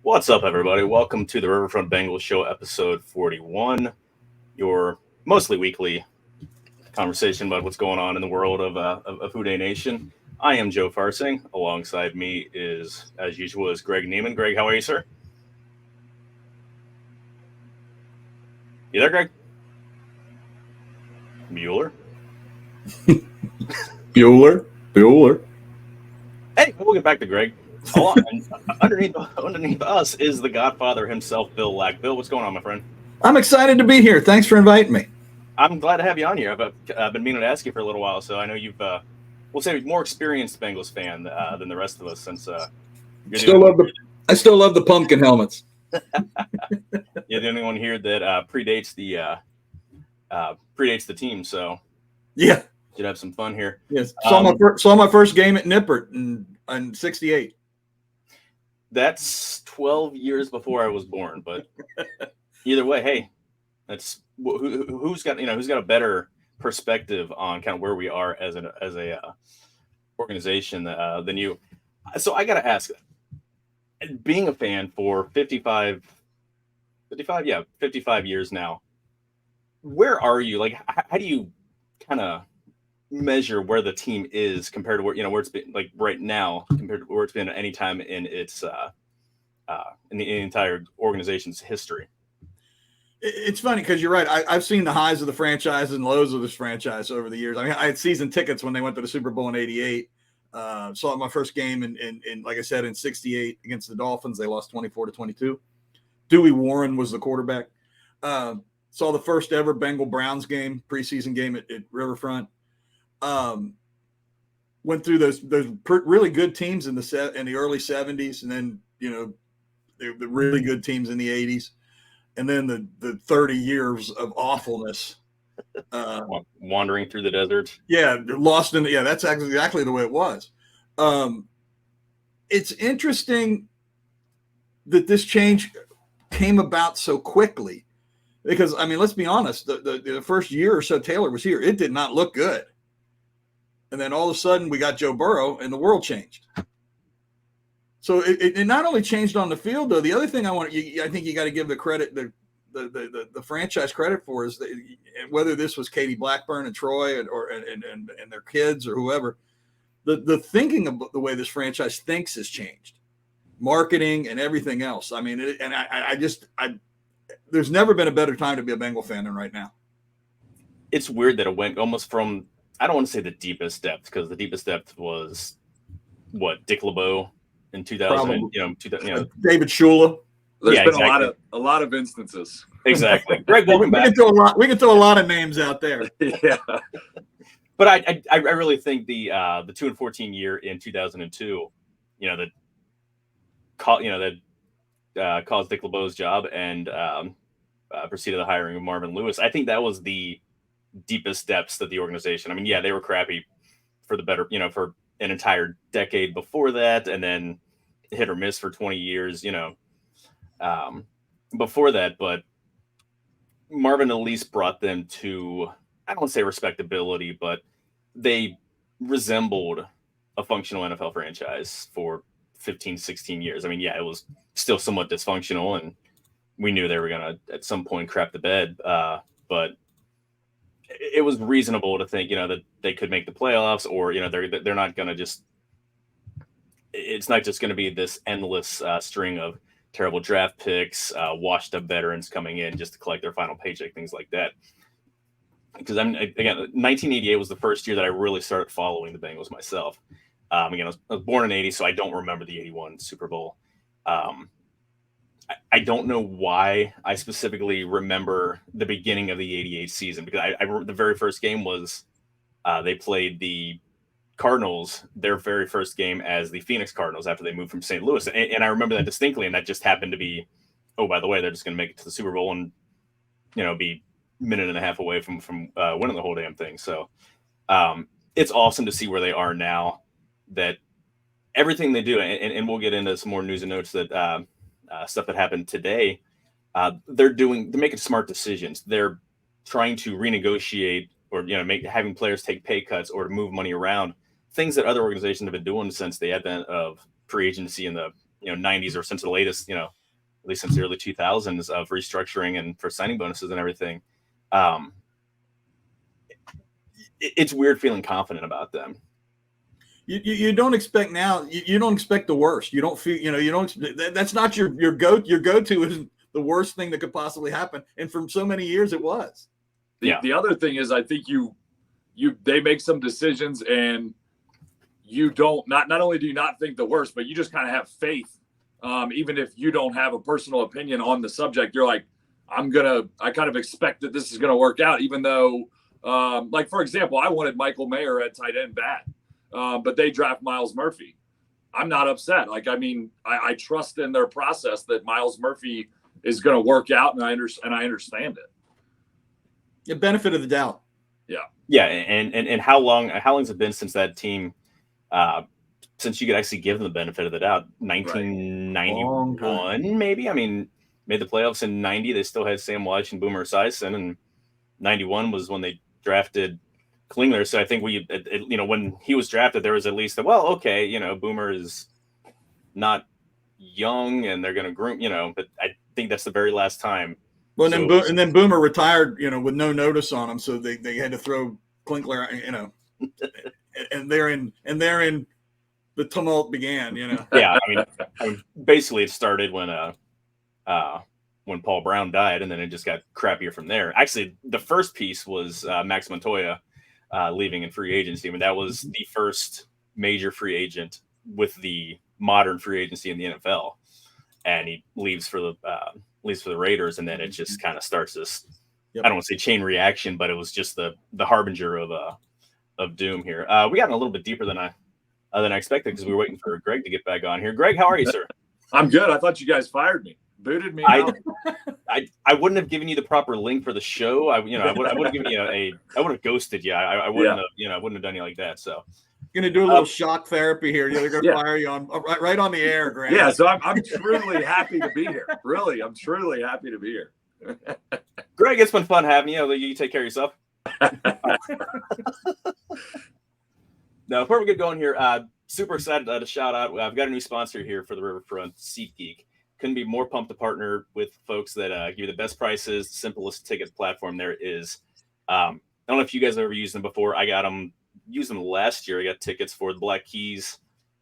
What's up, everybody? Welcome to the Riverfront Bengals Show, episode 41, your mostly weekly conversation about what's going on in the world of Who Dey Nation. I am Joe Farsing. Alongside me is, as usual, is Greg Neiman. Greg, how are you, sir? You there, Greg? Mueller? Bueller. Hey, we'll get back to Greg. Underneath us is the Godfather himself, Bill Lack. Bill, what's going on, my friend? I'm excited to be here. Thanks for inviting me. I'm glad to have you on here. I've been meaning to ask you for a little while, so I know you've, we'll say, more experienced Bengals fan than the rest of us. Since I still love the pumpkin helmets. You're the only one here that predates the team, so yeah, should have some fun here. Yes, saw my first game at Nippert in '68. That's 12 years before I was born, but either way, hey, that's who's got a better perspective on kind of where we are as a organization than you. So I got to ask, being a fan for 55 years now, where are you? Like, how do you kind of measure where the team is compared to where it's been, like, right now compared to where it's been at any time in its in the entire organization's history? It's funny because you're right. I've seen the highs of the franchise and lows of this franchise over the years. I mean, I had season tickets when they went to the Super Bowl in '88. Saw my first game in like I said, in '68 against the Dolphins. They lost 24-22. Dewey Warren was the quarterback. Saw the first ever Bengal Browns game, preseason game at Riverfront. Went through those really good teams in the early '70s, and then the really good teams in the '80s, and then the 30 years of awfulness. Wandering through the desert. Yeah, lost in. Yeah, that's exactly the way it was. It's interesting that this change came about so quickly, because I mean, let's be honest. The first year or so Taylor was here, it did not look good. And then all of a sudden we got Joe Burrow and the world changed. So it not only changed on the field, though. The other thing I think you got to give the franchise credit for is that, whether this was Katie Blackburn and Troy and their kids or whoever, the thinking of the way this franchise thinks has changed, marketing and everything else. I mean, there's never been a better time to be a Bengal fan than right now. It's weird that it went almost from, I don't want to say the deepest depth, because the deepest depth was Dick LeBeau in 2000. David Shula. There's been a lot of instances. Exactly. Greg, welcome back. We can throw a lot of names out there. Yeah. But I really think the 2-14 year in 2002, that caused Dick LeBeau's job and preceded the hiring of Marvin Lewis. I think that was the deepest depths of the organization. I mean, yeah, they were crappy for for an entire decade before that, and then hit or miss for 20 years, before that. But Marvin at least brought them to, I don't want to say respectability, but they resembled a functional NFL franchise for 15, 16 years. I mean, yeah, it was still somewhat dysfunctional, and we knew they were going to at some point crap the bed, but it was reasonable to think, that they could make the playoffs, or, they're not going to just, it's not just going to be this endless string of terrible draft picks, washed up veterans coming in just to collect their final paycheck, things like that. Because 1988 was the first year that I really started following the Bengals myself. I was born in '80, so I don't remember the '81 Super Bowl. I don't know why I specifically remember the beginning of the '88 season, because I the very first game was they played the Cardinals, their very first game as the Phoenix Cardinals after they moved from St. Louis. And I remember that distinctly, and that just happened to be, oh, by the way, they're just going to make it to the Super Bowl and, be a minute and a half away from winning the whole damn thing. So it's awesome to see where they are now, that everything they do, and we'll get into some more news and notes that stuff that happened today. They're making smart decisions. They're trying to renegotiate or, having players take pay cuts or to move money around, things that other organizations have been doing since the advent of free agency in the 90s or since the latest, at least since the early 2000s of restructuring and for signing bonuses and everything. It's weird feeling confident about them. You don't expect now. You don't expect the worst. You don't feel. You don't. That's not your go-to is the worst thing that could possibly happen. And for so many years, it was. The other thing is, I think they make some decisions, and you don't not only do you not think the worst, but you just kind of have faith. Even if you don't have a personal opinion on the subject, you're like, I kind of expect that this is gonna work out, even though, like for example, I wanted Michael Mayer at tight end bad. But they draft Myles Murphy. I'm not upset. I trust in their process that Myles Murphy is going to work out, and I understand it. The benefit of the doubt. Yeah, and how long's it been since that team, since you could actually give them the benefit of the doubt? 1991, maybe. Made the playoffs in '90. They still had Sam Watch and Boomer Esiason, and '91 was when they drafted Klingler. So I think when he was drafted, there was at least Boomer is not young and they're going to groom, but I think that's the very last time. Well, and then Boomer retired, with no notice on him. So they had to throw Klinkler, and therein the tumult began, Yeah. Basically it started when Paul Brown died, and then it just got crappier from there. Actually, the first piece was Max Montoya leaving in free agency. That was the first major free agent with the modern free agency in the NFL, and he leaves for the Raiders, and then it just kind of starts this. Yep. I don't want to say chain reaction, but it was just the harbinger of doom here. We got a little bit deeper than I expected because we were waiting for Greg to get back on here. Greg, how are you, sir? I'm good. I thought you guys fired me. Booted me out. I wouldn't have given you the proper link for the show. I would have given you I would have ghosted you. I wouldn't have I wouldn't have done you like that. So gonna do a little shock therapy here. They're gonna fire you on right on the air, Greg. Yeah, so I'm truly happy to be here. Really, I'm truly happy to be here. Greg, it's been fun having you. You take care of yourself. Now, before we get going here, super excited to shout out. I've got a new sponsor here for the Riverfront, SeatGeek. Couldn't be more pumped to partner with folks that give you the best prices, simplest ticket platform there is. I don't know if you guys have ever used them before. Used them last year. I got tickets for the Black Keys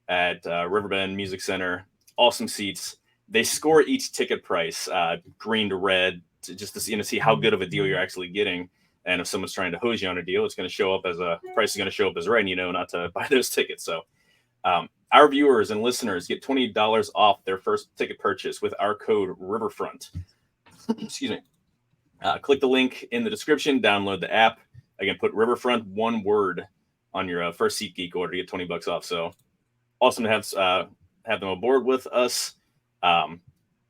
at Riverbend Music Center. Awesome seats. They score each ticket price, green to red, just to see how good of a deal you're actually getting. And if someone's trying to hose you on a deal, it's going to show up as price is going to show up as red, and not to buy those tickets. So our viewers and listeners get $20 off their first ticket purchase with our code Riverfront. Excuse me. Click the link in the description, download the app. Again, put Riverfront, one word, on your first SeatGeek order to get $20 off. So awesome to have them aboard with us.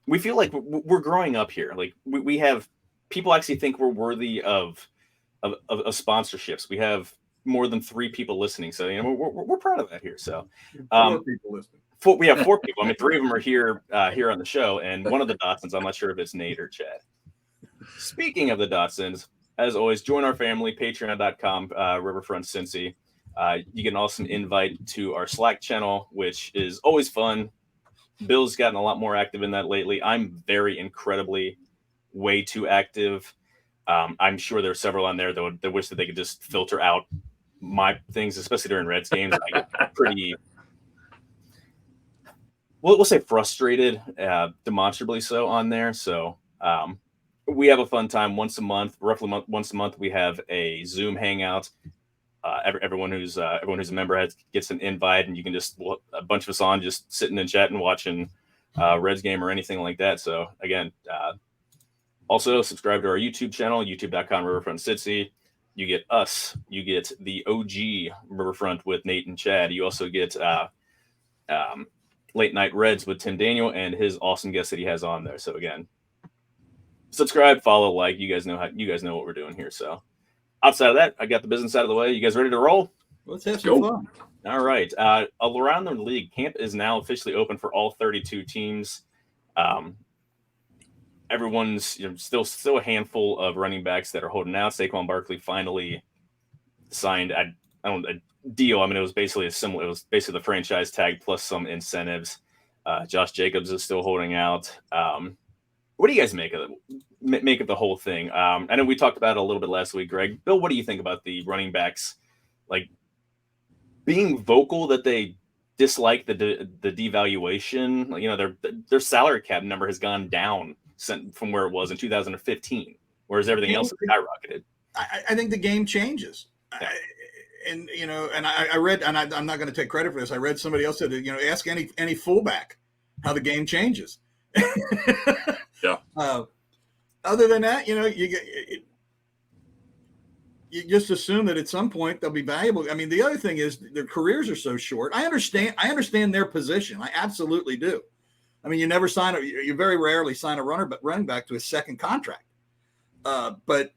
We feel like we're growing up here. Like we have people actually think we're worthy of sponsorships. We have more than 3 people listening, so we're proud of that here. So 4 people listening. We have 4 people. 3 of them are here on the show, and one of the Dotsons, I'm not sure if it's Nate or Chad. Speaking of the Dotsons, as always, join our family, patreon.com, Riverfront Cincy. You get an awesome invite to our Slack channel, which is always fun. Bill's gotten a lot more active in that lately. I'm incredibly way too active. I'm sure there's several on there that wish that they could just filter out my things, especially during Reds games. I get pretty, we'll say frustrated, demonstrably so on there. So we have a fun time once a month, roughly once a month. We have a Zoom hangout. Everyone who's a member gets an invite, and you can just a bunch of us on just sitting and chatting, watching Reds game or anything like that. So again, also subscribe to our YouTube channel, youtube.com Riverfront Cincy. You get us. You get the OG Riverfront with Nate and Chad. You also get Late Night Reds with Tim Daniel and his awesome guests that he has on there. So again, subscribe, follow, like. You guys know what we're doing here. So outside of that, I got the business out of the way. You guys ready to roll? Let's have some fun. All right. Around the league, camp is now officially open for all 32 teams. Everyone's still a handful of running backs that are holding out. Saquon Barkley finally signed a deal. It was basically the franchise tag plus some incentives. Josh Jacobs is still holding out. What do you guys make of the whole thing? I know we talked about it a little bit last week, Greg. Bill, what do you think about the running backs, like, being vocal that they dislike the devaluation? Like, you know, their salary cap number has gone down from where it was in 2015, whereas everything else has skyrocketed. I think the game changes. Yeah. And you know, and I read, and I'm not going to take credit for this. I read somebody else said, you know, ask any fullback how the game changes. Yeah. Other than that, you know, you just assume that at some point they'll be valuable. I mean, the other thing is their careers are so short. I understand their position. I absolutely do. I mean, you very rarely sign a running back to a second contract. But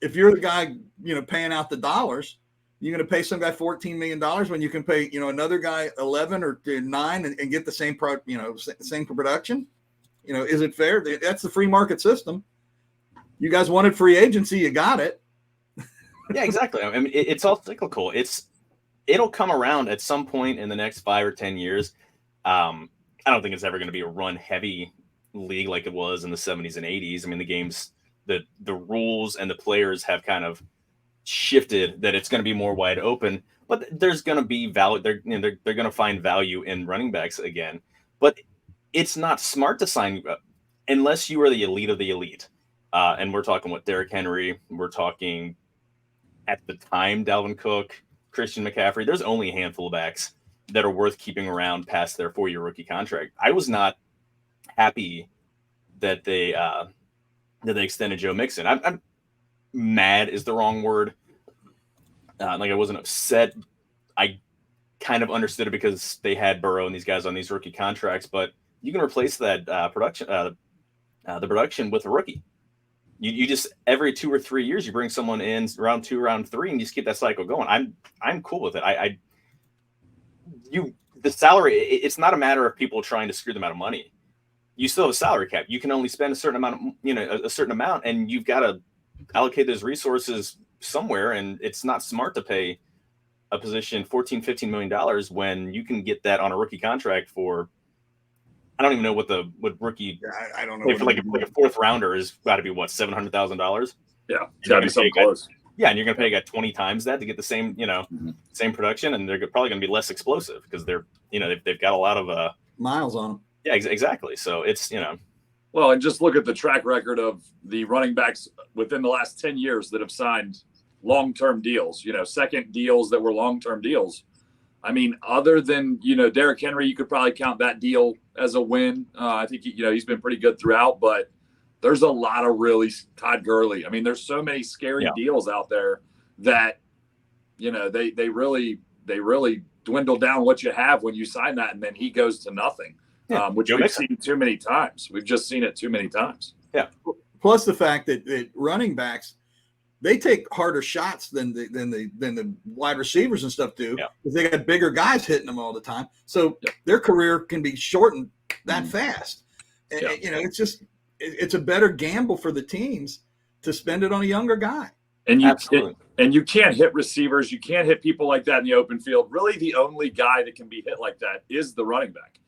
if you're the guy, you know, paying out the dollars, you're going to pay some guy $14 million when you can pay, you know, another guy 11 or 9 and get the same same production. You know, is it fair? That's the free market system. You guys wanted free agency, you got it. Yeah, exactly. I mean, it's all cyclical. It'll come around at some point in the next 5 or 10 years. I don't think it's ever going to be a run heavy league like it was in the 70s and 80s. I mean, the game's the rules and the players have kind of shifted that it's going to be more wide open, but there's going to be value. They're going to find value in running backs again, but it's not smart to sign unless you are the elite of the elite. And we're talking Derrick Henry. We're talking at the time, Dalvin Cook, Christian McCaffrey. There's only a handful of backs that are worth keeping around past their 4-year rookie contract. I was not happy that they extended Joe Mixon. I'm mad is the wrong word. Like, I wasn't upset. I kind of understood it because they had Burrow and these guys on these rookie contracts, but you can replace that the production with a rookie. You just every 2 or 3 years you bring someone in round 2, round 3, and you just keep that cycle going. I'm cool with it. The salary, it's not a matter of people trying to screw them out of money. You still have a salary cap. You can only spend a certain amount, a certain amount, and you've got to allocate those resources somewhere. And it's not smart to pay a position $14-15 million when you can get that on a rookie contract for, I don't even know what rookie. I don't know. For like a fourth rounder is got to be what, $700,000. Yeah, it's got to be something close. Yeah, and you're going to pay a guy 20 times that to get the same, same production, and they're probably going to be less explosive because they've got a lot of miles on them. Yeah, exactly. So it's, Well, and just look at the track record of the running backs within the last 10 years that have signed long-term deals, second deals that were long-term deals. I mean, other than, Derrick Henry, you could probably count that deal as a win. I think, he's been pretty good throughout, but there's a lot of really Todd Gurley. I mean, there's so many scary deals out there that, they really dwindle down what you have when you sign that, and then he goes to nothing. Which we've seen too many times. We've just seen it too many times. Yeah. Plus the fact that running backs, they take harder shots than the wide receivers and stuff do, because they got bigger guys hitting them all the time. So their career can be shortened that fast. And, it's a better gamble for the teams to spend it on a younger guy. And you can't hit receivers. You can't hit people like that in the open field. Really, the only guy that can be hit like that is the running back.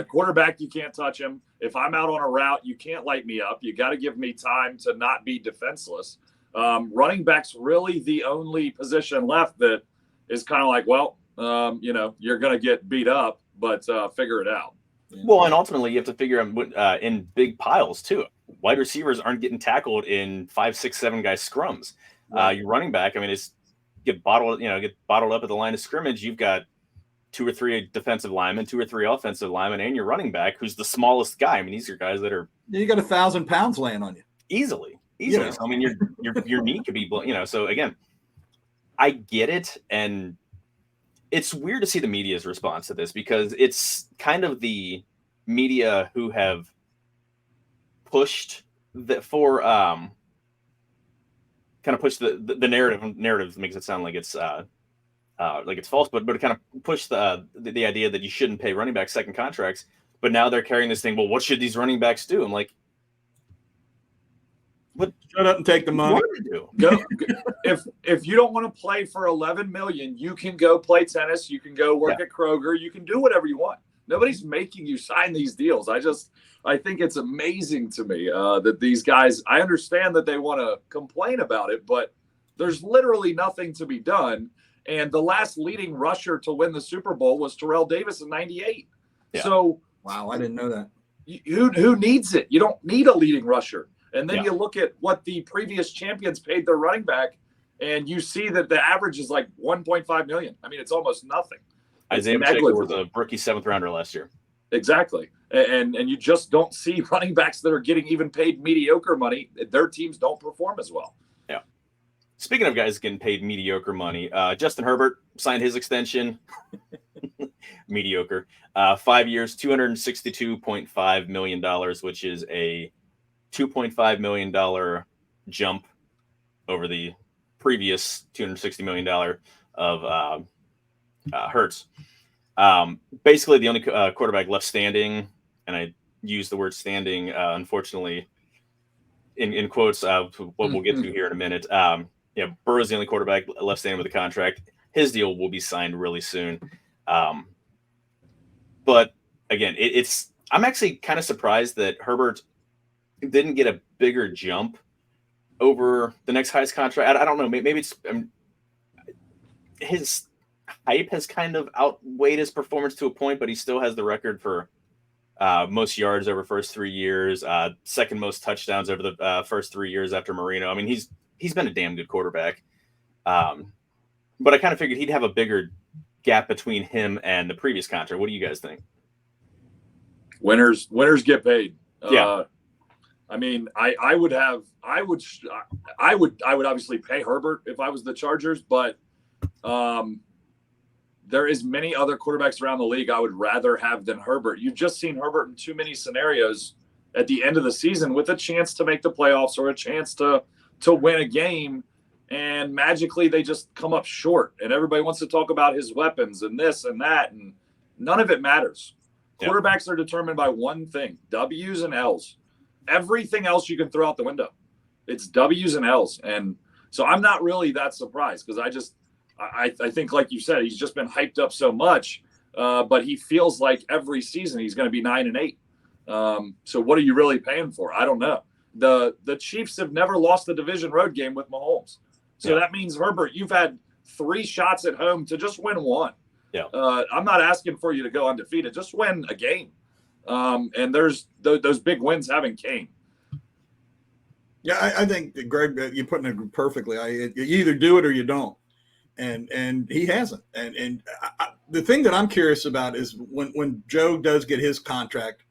Quarterback, you can't touch him. If I'm out on a route, you can't light me up. You got to give me time to not be defenseless. Running back's really the only position left that is kind of like, you're going to get beat up, but figure it out. Well, and ultimately you have to figure out in big piles too. Wide receivers aren't getting tackled in 5, 6, 7 guy scrums. Your running back, I mean, get bottled up at the line of scrimmage. You've got 2 or 3 defensive linemen, 2 or 3 offensive linemen, and your running back, who's the smallest guy. I mean, these are guys that are. You got 1,000 pounds laying on you easily. So, I mean, your knee could be, So again, I get it, and it's weird to see the media's response to this, because it's kind of the media who have pushed the narrative makes it sound like it's false, but it kind of pushed the idea that you shouldn't pay running backs second contracts. But now they're carrying this thing. Well, what should these running backs do? I'm like, what? Shut up and take the money. Go. If you don't want to play for $11 million, you can go play tennis. You can go work at Kroger. You can do whatever you want. Nobody's making you sign these deals. I think it's amazing to me that these guys, I understand that they want to complain about it, but there's literally nothing to be done. And the last leading rusher to win the Super Bowl was Terrell Davis in '98. Yeah. So, wow, I didn't know that. Who needs it? You don't need a leading rusher. And then Yeah. you look at what the previous champions paid their running back, and you see that the average is like $1.5 million. I mean, it's almost nothing. Isaiah Pacheco was a rookie 7th rounder last year. Exactly. And you just don't see running backs that are getting even paid mediocre money. Their teams don't perform as well. Yeah. Speaking of guys getting paid mediocre money, Justin Herbert signed his extension. Mediocre. 5 years, $262.5 million, which is a $2.5 million jump over the previous $260 million of Hurts. Basically, the only quarterback left standing, and I use the word standing, unfortunately, in quotes, what we'll get to here in a minute. Burrow's the only quarterback left standing with a contract. His deal will be signed really soon. But again, I'm actually kind of surprised that Herbert didn't get a bigger jump over the next highest contract. I don't know. Maybe it's his hype has kind of outweighed his performance to a point, but he still has the record for most yards over first 3 years, second most touchdowns over the first 3 years after Marino. I mean, he's been a damn good quarterback. But I kind of figured he'd have a bigger gap between him and the previous contract. What do you guys think? Winners get paid. Yeah. I mean, I would obviously pay Herbert if I was the Chargers, but there is many other quarterbacks around the league I would rather have than Herbert. You've just seen Herbert in too many scenarios at the end of the season with a chance to make the playoffs or a chance to win a game, and magically they just come up short. And everybody wants to talk about his weapons and this and that, and none of it matters. Yep. Quarterbacks are determined by one thing: W's and L's. Everything else you can throw out the window. It's W's and L's. And so I'm not really that surprised, because I think, like you said, he's just been hyped up so much, but he feels like every season he's going to be 9-8. So what are you really paying for? I don't know. The Chiefs have never lost the division road game with Mahomes. So that means, Herbert, you've had 3 shots at home to just win one. Yeah. I'm not asking for you to go undefeated. Just win a game. And there's those big wins haven't came. Yeah, I think, Greg, you're putting it perfectly. You either do it or you don't. And he hasn't. And the thing that I'm curious about is when Joe does get his contract,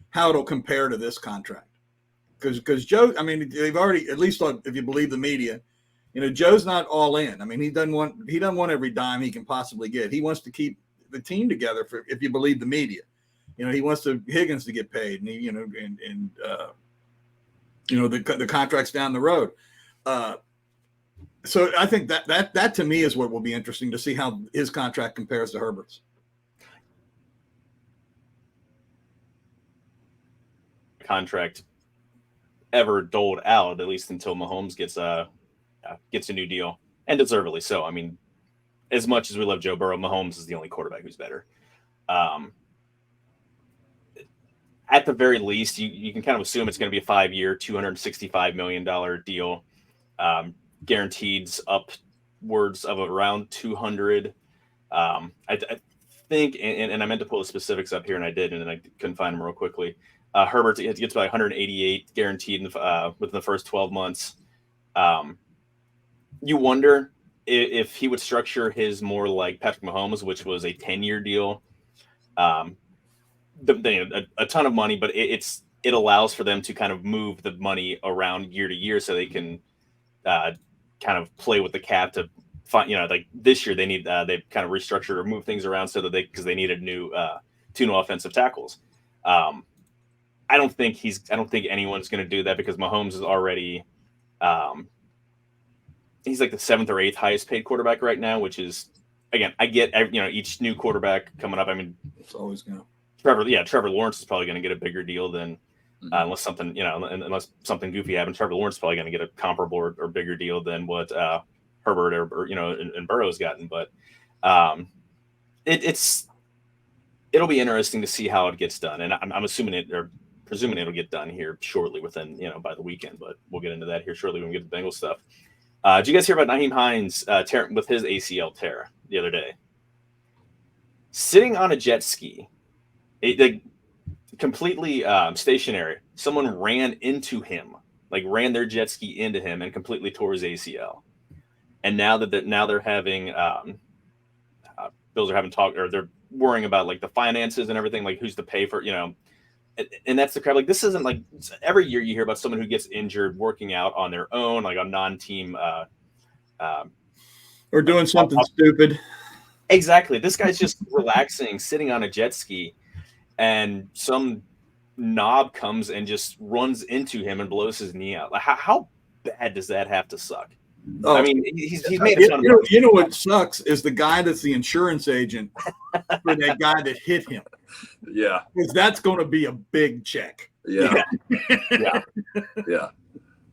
how it'll compare to this contract. Because Joe, I mean, they've already, at least if you believe the media, Joe's not all in. I mean, he doesn't want every dime he can possibly get. He wants to keep the team together, if you believe the media. He wants Higgins to get paid, and the contracts down the road. So I think that to me is what will be interesting to see how his contract compares to Herbert's. Contract ever doled out, at least until Mahomes gets a new deal, and deservedly so. I mean, as much as we love Joe Burrow, Mahomes is the only quarterback who's better. At the very least, you can kind of assume it's going to be a 5-year, $265 million deal. Guaranteed upwards of around 200. I think, and I meant to pull the specifics up here, and I didn't, and I couldn't find them real quickly. Herbert gets about 188 guaranteed within the first 12 months. You wonder if he would structure his more like Patrick Mahomes, which was a 10-year deal. A ton of money, but it allows for them to kind of move the money around year to year, so they can kind of play with the cap to find, like this year they've kind of restructured or moved things around so that because they needed two new offensive tackles. I don't think anyone's going to do that, because Mahomes is already he's like the 7th or 8th highest paid quarterback right now, which is, again, I get, each new quarterback coming up. I mean, it's always going to. Trevor Lawrence is probably going to get a bigger deal than unless something goofy happens. Trevor Lawrence is probably going to get a comparable or bigger deal than what Herbert or and Burrow's gotten. But it's it'll be interesting to see how it gets done. And I'm assuming presuming it'll get done here shortly within, by the weekend, but we'll get into that here shortly when we get to the Bengals stuff. Did you guys hear about Nyheim Hines with his ACL tear the other day? Sitting on a jet ski, completely stationary. Someone ran into him, ran their jet ski into him and completely tore his ACL. And now they're having Bills are having talk, or they're worrying about the finances and everything, who's to pay for, and that's the crap. This isn't every year you hear about someone who gets injured working out on their own, on non-team, or doing something stupid. Exactly. This guy's just relaxing, sitting on a jet ski, and some knob comes and just runs into him and blows his knee out. How bad does that have to suck? Oh, I mean, he's made a ton of money. You know what sucks is the guy that's the insurance agent for that guy that hit him. Yeah, because that's going to be a big check. Yeah.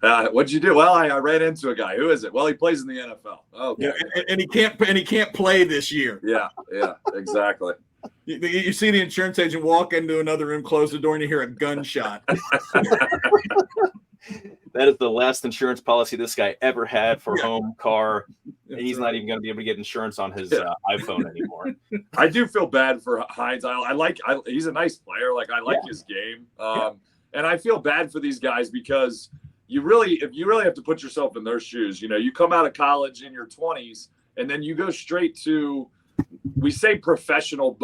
What'd you do? Well, I ran into a guy. Who is it? Well, he plays in the NFL. Oh, yeah, and he can't play this year. Yeah, exactly. You see the insurance agent walk into another room, close the door, and you hear a gunshot. That is the last insurance policy this guy ever had for home, car. And he's right. not even going to be able to get insurance on his iPhone anymore. I do feel bad for Hines. He's a nice player. I like his game. And I feel bad for these guys because if you really have to put yourself in their shoes, you come out of college in your 20s and then you go straight to, we say professional,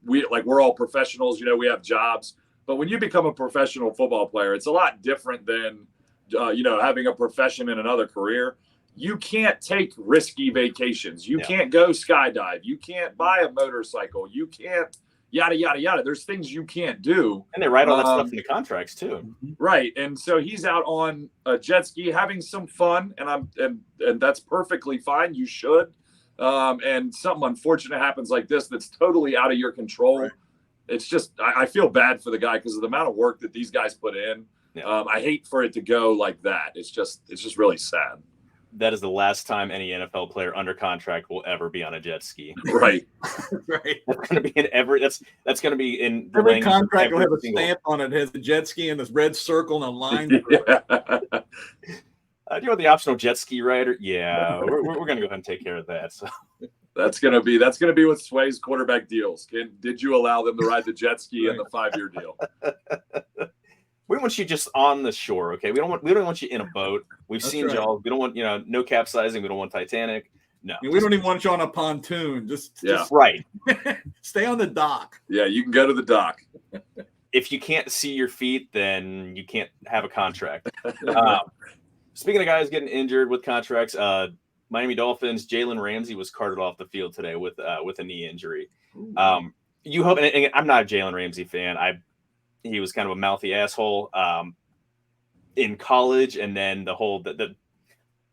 we're all professionals, we have jobs. But when you become a professional football player, it's a lot different than, having a profession in another career. You can't take risky vacations. You can't go skydive. You can't buy a motorcycle. You can't yada, yada, yada. There's things you can't do. And they write all that stuff in the contracts too. Right. And so he's out on a jet ski having some fun, and that's perfectly fine. You should. And something unfortunate happens like this that's totally out of your control. Right. It's just, I feel bad for the guy because of the amount of work that these guys put in. Yeah. I hate for it to go like that. It's just really sad. That is the last time any NFL player under contract will ever be on a jet ski. Right. Right. That's going to be in that's going to be in the every contract will have a stamp on it. It has a jet ski and this red circle and a line. Yeah. Do you want the optional jet ski rider? Yeah, we're going to go ahead and take care of that. So that's going to be with Sway's quarterback deals. Did you allow them to ride the jet ski in the 5-year deal? We want you just on the shore, okay? We don't want you in a boat. We've seen y'all. We don't want no capsizing. We don't want Titanic. No, we don't even want you on a pontoon. Just right. Stay on the dock. Yeah, you can go to the dock. If you can't see your feet, then you can't have a contract. Speaking of guys getting injured with contracts, Miami Dolphins, Jalen Ramsey was carted off the field today with a knee injury. You hope, and I'm not a Jalen Ramsey fan. He was kind of a mouthy asshole in college, and then the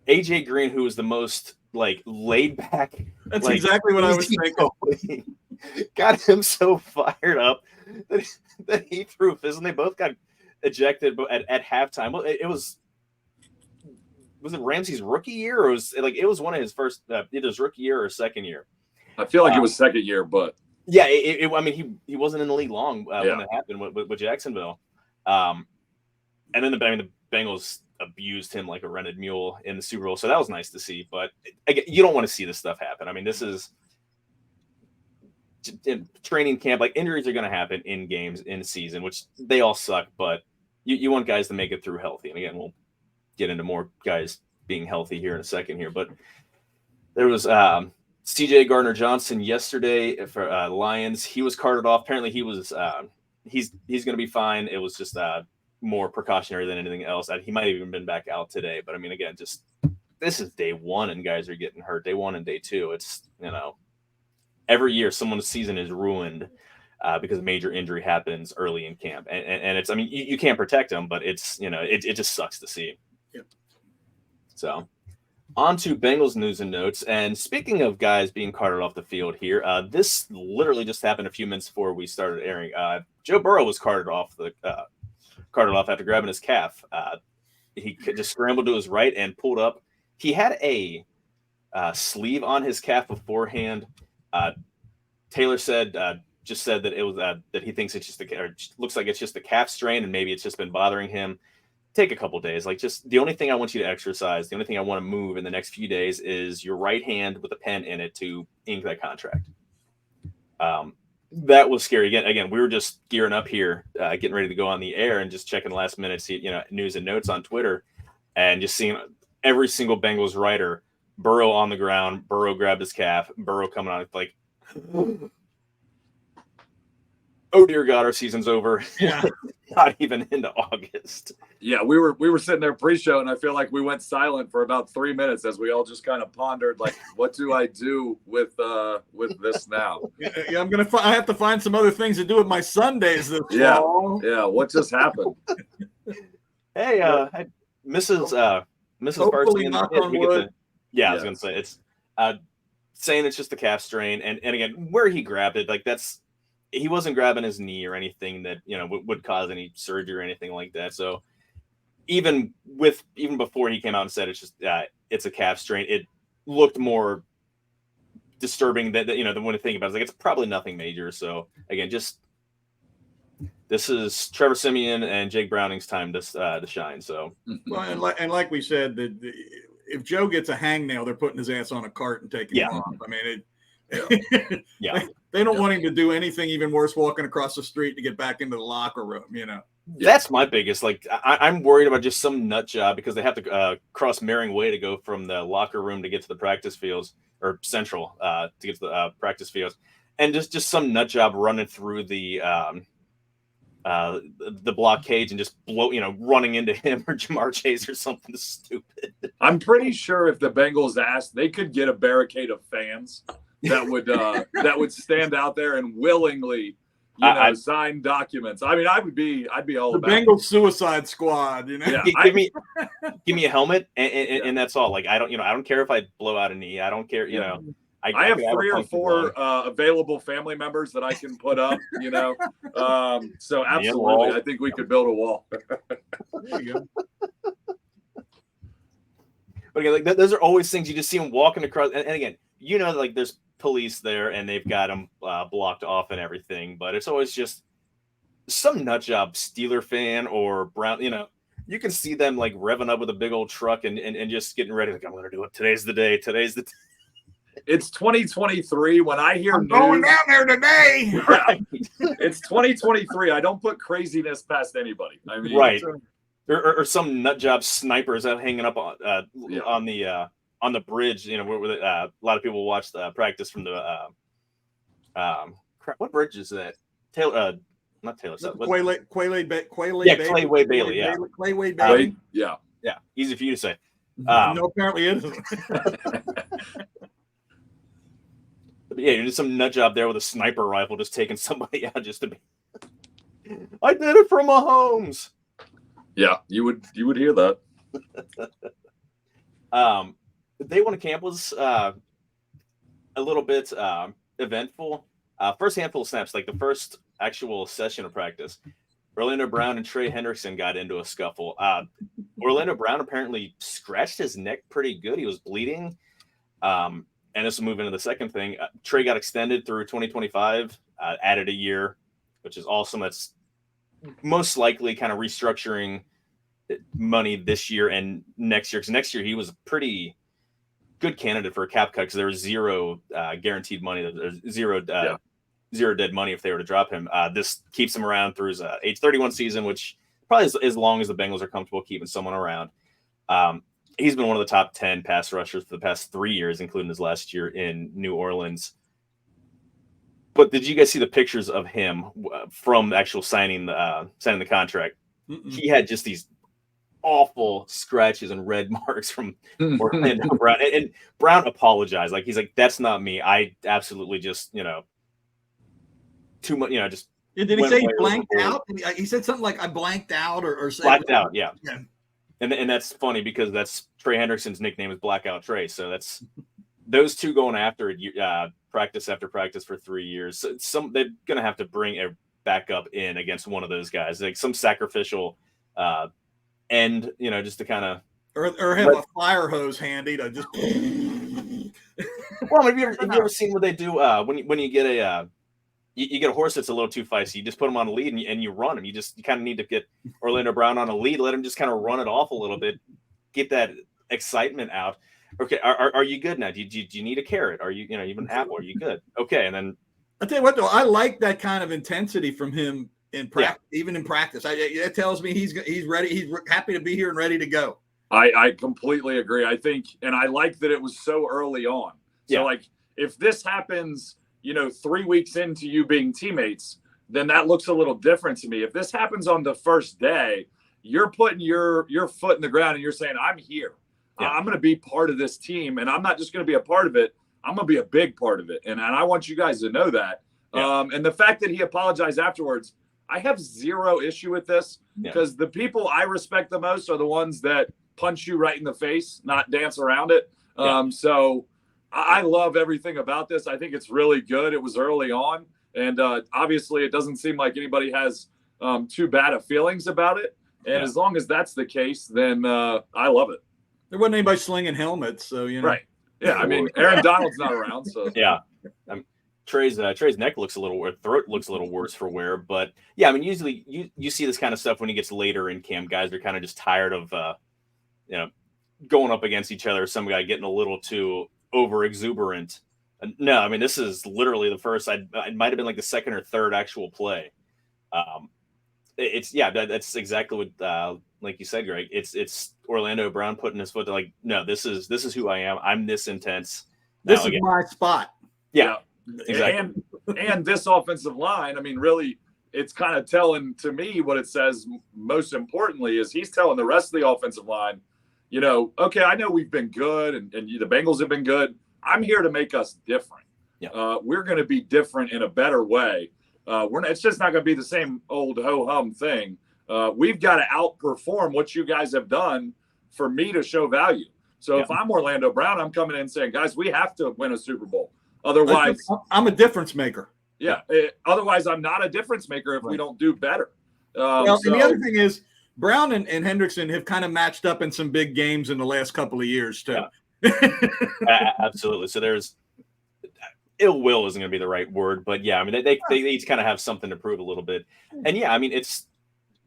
AJ Green, who was the most laid back. That's exactly what I was thinking. Got him so fired up that he threw a fist, and they both got ejected at halftime. Well, it was it Ramsey's rookie year, or it was one of his first either his rookie year or second year? I feel like it was second year, but yeah, I mean he wasn't in the league long when it happened with Jacksonville, and then the Bengals abused him like a rented mule in the Super Bowl, so that was nice to see. But again, you don't want to see this stuff happen. I mean, this is in training camp. Injuries are going to happen in games in season, which they all suck. But you want guys to make it through healthy. And again, we'll get into more guys being healthy here in a second here. But there was C.J. Gardner-Johnson yesterday for Lions. He was carted off. Apparently, he was he's going to be fine. It was just more precautionary than anything else. He might have even been back out today. But I mean, again, just this is day one, and guys are getting hurt. Day one and day two. It's every year someone's season is ruined because a major injury happens early in camp, and it's, I mean, you can't protect them, but it's it just sucks to see. Yep. So. On to Bengals news and notes. And speaking of guys being carted off the field here, this literally just happened a few minutes before we started airing. Joe Burrow was carted off after grabbing his calf. He just scrambled to his right and pulled up. He had a sleeve on his calf beforehand. Taylor said just said that it was that he thinks it's just looks like it's just a calf strain, and maybe it's just been bothering him. Take a couple days. Like, just the only thing I want you to exercise, the only thing I want to move in the next few days is your right hand with a pen in it to ink that contract. That was scary. Again, we were just gearing up here, getting ready to go on the air, and just checking last minute, news and notes on Twitter, and just seeing every single Bengals writer, Burrow on the ground, Burrow grabbed his calf, Burrow coming on, like, oh dear God, our season's over. Yeah. Not even into August. Yeah, we were sitting there pre-show, and I feel like we went silent for about 3 minutes as we all just kind of pondered, like, what do I do with this now? Yeah, I have to find some other things to do with my Sundays this fall. Yeah, what just happened? Hey, Mrs. Hopefully, Varsity, knock on wood. I was gonna say it's saying it's just a calf strain, and again, where he grabbed it, like, he wasn't grabbing his knee or anything that would cause any surgery or anything like that. So even before he came out and said it's just it's a calf strain, it looked more disturbing than when to think about it. It's like, it's probably nothing major. So again, just this is Trevor Siemian and Jake Browning's time to shine. So well, and like we said, if Joe gets a hangnail, they're putting his ass on a cart and taking him off. I mean, they don't want him to do anything even worse, walking across the street to get back into the locker room. That's my biggest. Like, I'm worried about just some nut job, because they have to cross Mering Way to go from the locker room to get to the practice fields, or Central to get to the practice fields, and just some nut job running through the blockades and just running into him or Jamar Chase or something stupid. I'm pretty sure if the Bengals asked, they could get a barricade of fans that would stand out there and willingly sign documents. I mean, I'd be all the about Bengals Suicide Squad. Yeah, give me a helmet and that's all. Like, I don't care if I blow out a knee. I don't care. I have 3 or 4 available family members that I can put up. So absolutely, I think we could build a wall. There you go. But again, like, those are always things you just see them walking across, and again, like, there's police there and they've got them blocked off and everything, but it's always just some nutjob Steeler fan or Brown. You can see them like revving up with a big old truck and just getting ready. Like, I'm going to do it. Today's the day. It's 2023. When I hear I'm going down there today. Right. It's 2023. I don't put craziness past anybody. I mean, right. Or some nutjob snipers out hanging up on the bridge, where a lot of people watch the practice from the what bridge is that? Not Taylor. Clayway Bailey. Yeah. Clayway Bailey. Yeah. Easy for you to say. No, apparently it isn't. Yeah, you're just some nut job there with a sniper rifle, just taking somebody out just to be. I did it for Mahomes. Yeah, you would hear that. Day one of camp was a little bit eventful. First handful of snaps, like the first actual session of practice, Orlando Brown and Trey Hendrickson got into a scuffle. Orlando Brown apparently scratched his neck pretty good. He was bleeding. And this will move into the second thing. Trey got extended through 2025, added a year, which is awesome. That's most likely kind of restructuring money this year and next year. Because next year he was a pretty good candidate for a cap cut because there was zero guaranteed money. There's zero dead money if they were to drop him. This keeps him around through his age 31 season, which probably is as long as the Bengals are comfortable keeping someone around. He's been one of the top 10 pass rushers for the past 3 years, including his last year in New Orleans. But did you guys see the pictures of him from actual signing the contract? Mm-mm. He had just these awful scratches and red marks from Orlando Brown. And Brown apologized. Like, he's like, that's not me. I absolutely just, too much, just. Did he say he blanked out? He said something like, I blanked out or blacked out, yeah. And that's funny because that's Trey Hendrickson's nickname is Blackout Trey. So that's those two going after it, practice after practice for 3 years. So they're going to have to bring a backup in against one of those guys, like some sacrificial end, just to kind of. Or have a fire hose handy to just. Well, have you ever seen what they do when you get you get a horse that's a little too feisty. You just put him on a lead and you run him. You kind of need to get Orlando Brown on a lead, let him just kind of run it off a little bit, get that excitement out. Okay, are you good now? Do you need a carrot? Are you even an apple? Are you good? Okay, and then I'll tell you what, though, I like that kind of intensity from him in practice, even in practice. That tells me he's ready. He's happy to be here and ready to go. I completely agree. I think, and I like that it was so early on. So like, if this happens, 3 weeks into you being teammates, then that looks a little different to me. If this happens on the first day, you're putting your foot in the ground and you're saying, I'm here. Yeah. I'm going to be part of this team, and I'm not just going to be a part of it. I'm going to be a big part of it. And I want you guys to know that. Yeah. And the fact that he apologized afterwards, I have zero issue with this because the people I respect the most are the ones that punch you right in the face, not dance around it. So I love everything about this. I think it's really good. It was early on. And obviously it doesn't seem like anybody has too bad of feelings about it. And as long as that's the case, then I love it. There wasn't anybody slinging helmets, so Right. Yeah, I mean, Aaron Donald's not around, so yeah. Trey's neck looks a little, throat looks a little worse for wear, but yeah, I mean, usually you see this kind of stuff when he gets later in camp. Guys are kind of just tired of going up against each other. Some guy getting a little too over exuberant. No, I mean, this is literally the first. It might have been like the second or third actual play. That's exactly what. Like you said, Greg, it's Orlando Brown putting his foot to like, no, this is who I am. I'm this intense. This is my spot. Yeah, exactly. And this offensive line, I mean, really, it's kind of telling to me what it says most importantly is he's telling the rest of the offensive line, okay, I know we've been good and the Bengals have been good. I'm here to make us different. Yeah. We're going to be different in a better way. It's just not going to be the same old ho-hum thing. We've got to outperform what you guys have done for me to show value. So if I'm Orlando Brown, I'm coming in and saying, guys, we have to win a Super Bowl. Otherwise, I'm a difference maker. Yeah. Otherwise, I'm not a difference maker if we don't do better. And the other thing is Brown and Hendrickson have kind of matched up in some big games in the last couple of years too. Yeah. Absolutely. So there's ill will isn't going to be the right word, but yeah, I mean, they each kind of have something to prove a little bit. And yeah, I mean,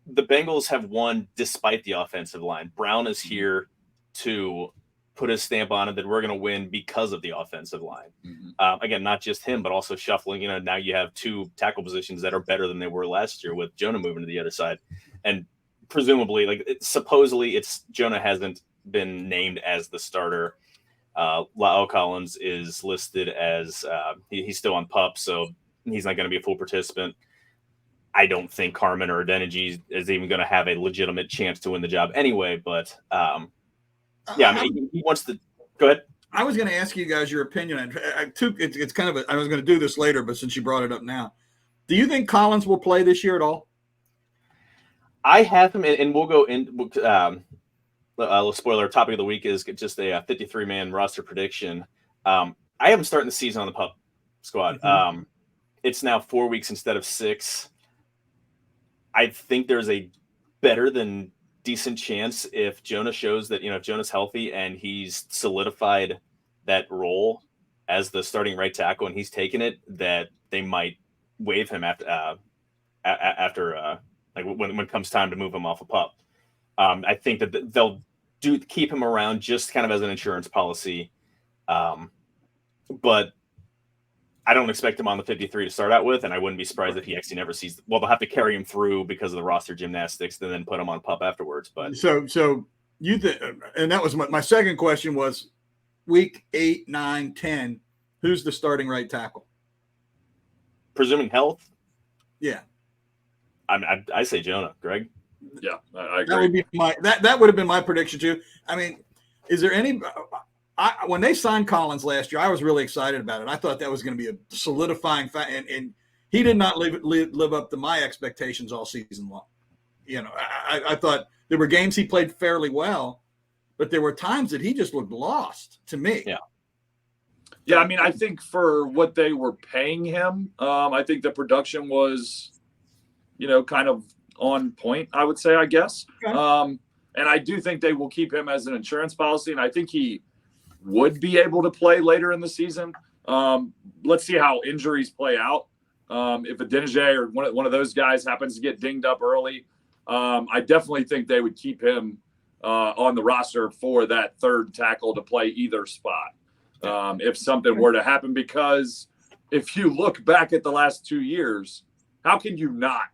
the Bengals have won despite the offensive line. Brown is here to put his stamp on it that we're going to win because of the offensive line. Mm-hmm. Again, not just him, but also shuffling. Now you have two tackle positions that are better than they were last year with Jonah moving to the other side. And presumably, supposedly it's Jonah hasn't been named as the starter. La'el Collins is listed as he's still on PUP, so he's not going to be a full participant. I don't think Carmen or Adeniji is even going to have a legitimate chance to win the job anyway. But yeah, I mean, he wants to go ahead. I was going to ask you guys your opinion. It's kind of I was going to do this later, but since you brought it up now, do you think Collins will play this year at all? I have him, and we'll go in. Spoiler: topic of the week is just a 53-man roster prediction. I have him starting the season on the PUP squad. Mm-hmm. It's now 4 weeks instead of 6. I think there's a better than decent chance if Jonah shows that, if Jonah's healthy and he's solidified that role as the starting right tackle and he's taken it, that they might waive him after when it comes time to move him off of PUP. I think that they'll keep him around just kind of as an insurance policy. But I don't expect him on the 53 to start out with, and I wouldn't be surprised if he actually never sees. Well, they'll have to carry him through because of the roster gymnastics, and then put him on PUP afterwards. But so you think, and that was my second question was, week 8, 9, 10, who's the starting right tackle? Presuming health. Yeah, I say Jonah. Greg. Yeah, I agree. That would be that would have been my prediction too. I mean, is there any? When they signed Collins last year, I was really excited about it. I thought that was going to be a solidifying fact, and he did not live up to my expectations all season long. I thought there were games he played fairly well, but there were times that he just looked lost to me. Yeah. I mean, I think for what they were paying him, I think the production was, kind of on point, I would say, I guess. Okay. And I do think they will keep him as an insurance policy, and I think he would be able to play later in the season. Let's see how injuries play out. If a Denijay or one of those guys happens to get dinged up early, I definitely think they would keep him on the roster for that third tackle to play either spot if something were to happen. Because if you look back at the last 2 years, how can you not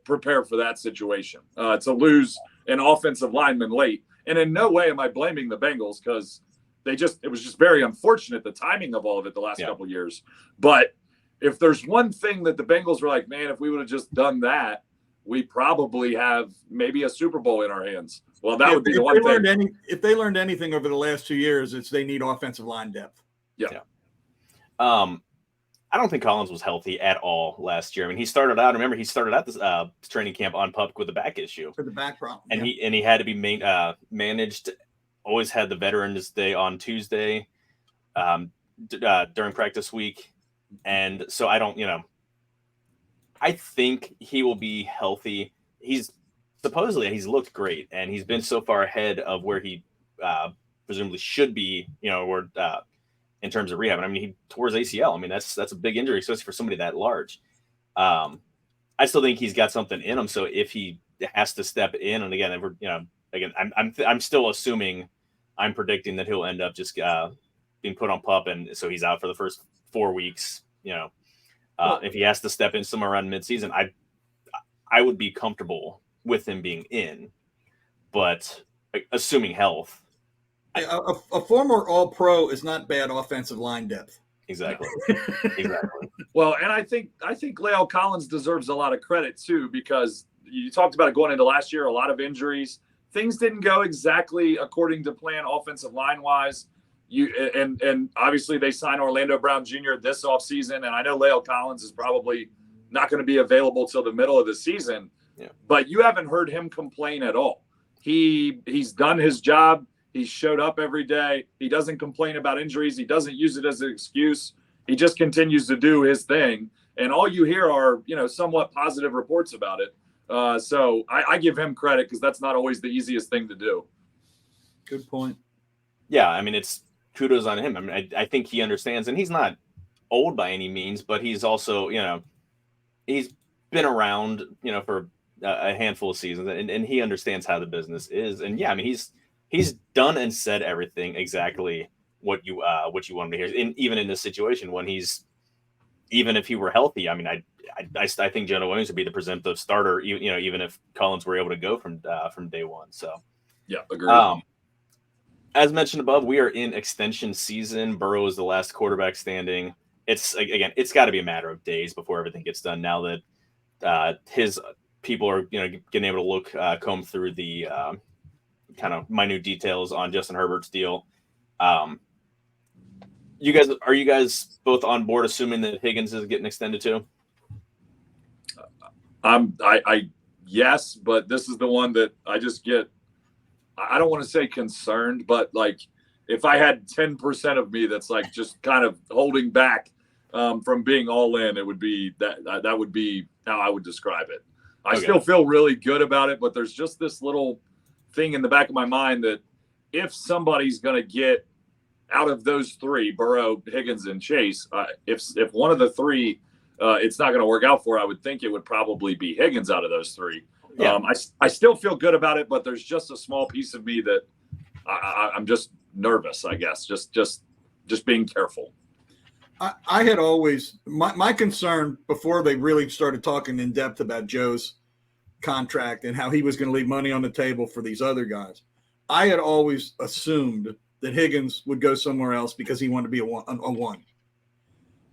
prepare for that situation to lose an offensive lineman late? And in no way am I blaming the Bengals, because it was just very unfortunate, the timing of all of it the last couple of years. But if there's one thing that the Bengals were like, man, if we would have just done that, we probably have maybe a Super Bowl in our hands. Well, that would be the one thing. If they learned anything over the last 2 years, it's they need offensive line depth. Yeah. I don't think Collins was healthy at all last year. I mean, he started out this training camp on PUP with a back issue. For the back problem. And he had to be managed. Always had the Veterans Day on Tuesday during practice week. And so I think he will be healthy. He's looked great, and he's been so far ahead of where he presumably should be, or in terms of rehab. And I mean, he tore his ACL. I mean, that's a big injury, especially for somebody that large. I still think he's got something in him. So if he has to step in, and again, I'm still assuming, I'm predicting that he'll end up just being put on PUP, and so he's out for the first 4 weeks. If he has to step in somewhere around midseason, I would be comfortable with him being in, but assuming health. A former All-Pro is not bad offensive line depth. Exactly. Exactly. Well, and I think La'el Collins deserves a lot of credit too, because you talked about it going into last year, a lot of injuries. Things didn't go exactly according to plan offensive line wise. And obviously they signed Orlando Brown Jr. this offseason, and I know La'el Collins is probably not going to be available till the middle of the season. Yeah. But you haven't heard him complain at all. He's done his job. He showed up every day. He doesn't complain about injuries. He doesn't use it as an excuse. He just continues to do his thing. And all you hear are, somewhat positive reports about it. So I give him credit, because that's not always the easiest thing to do. Good point. Yeah, I mean, it's kudos on him. I mean, I think he understands, and he's not old by any means, but he's also, he's been around, for a handful of seasons, and he understands how the business is. And yeah, I mean, he's done and said everything exactly what you want him to hear. And even in this situation, even if he were healthy, I mean, I think Jonah Williams would be the presumptive starter, even if Collins were able to go from day one. So yeah, agreed. As mentioned above, we are in extension season. Burrow is the last quarterback standing. It's got to be a matter of days before everything gets done, now that his people are getting able to comb through the kind of minute details on Justin Herbert's deal. Are you guys both on board assuming that Higgins is getting extended too? Yes, but this is the one that I just get. I don't want to say concerned, but like if I had 10% of me that's like just kind of holding back from being all in, it would be that would be how I would describe it. I still feel really good about it, but there's just this little thing in the back of my mind that if somebody's going to get out of those three, Burrow, Higgins, and Chase, if one of the three it's not going to work out for, I would think it would probably be Higgins out of those three. Yeah. I still feel good about it, but there's just a small piece of me that I'm just nervous, I guess, just being careful. I had always, my concern before they really started talking in depth about Joe's contract and how he was going to leave money on the table for these other guys, I had always assumed that Higgins would go somewhere else because he wanted to be a one.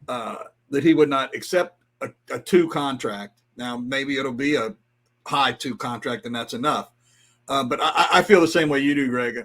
That he would not accept a 2 contract. Now, maybe it'll be a high 2 contract, and that's enough. But I feel the same way you do, Greg.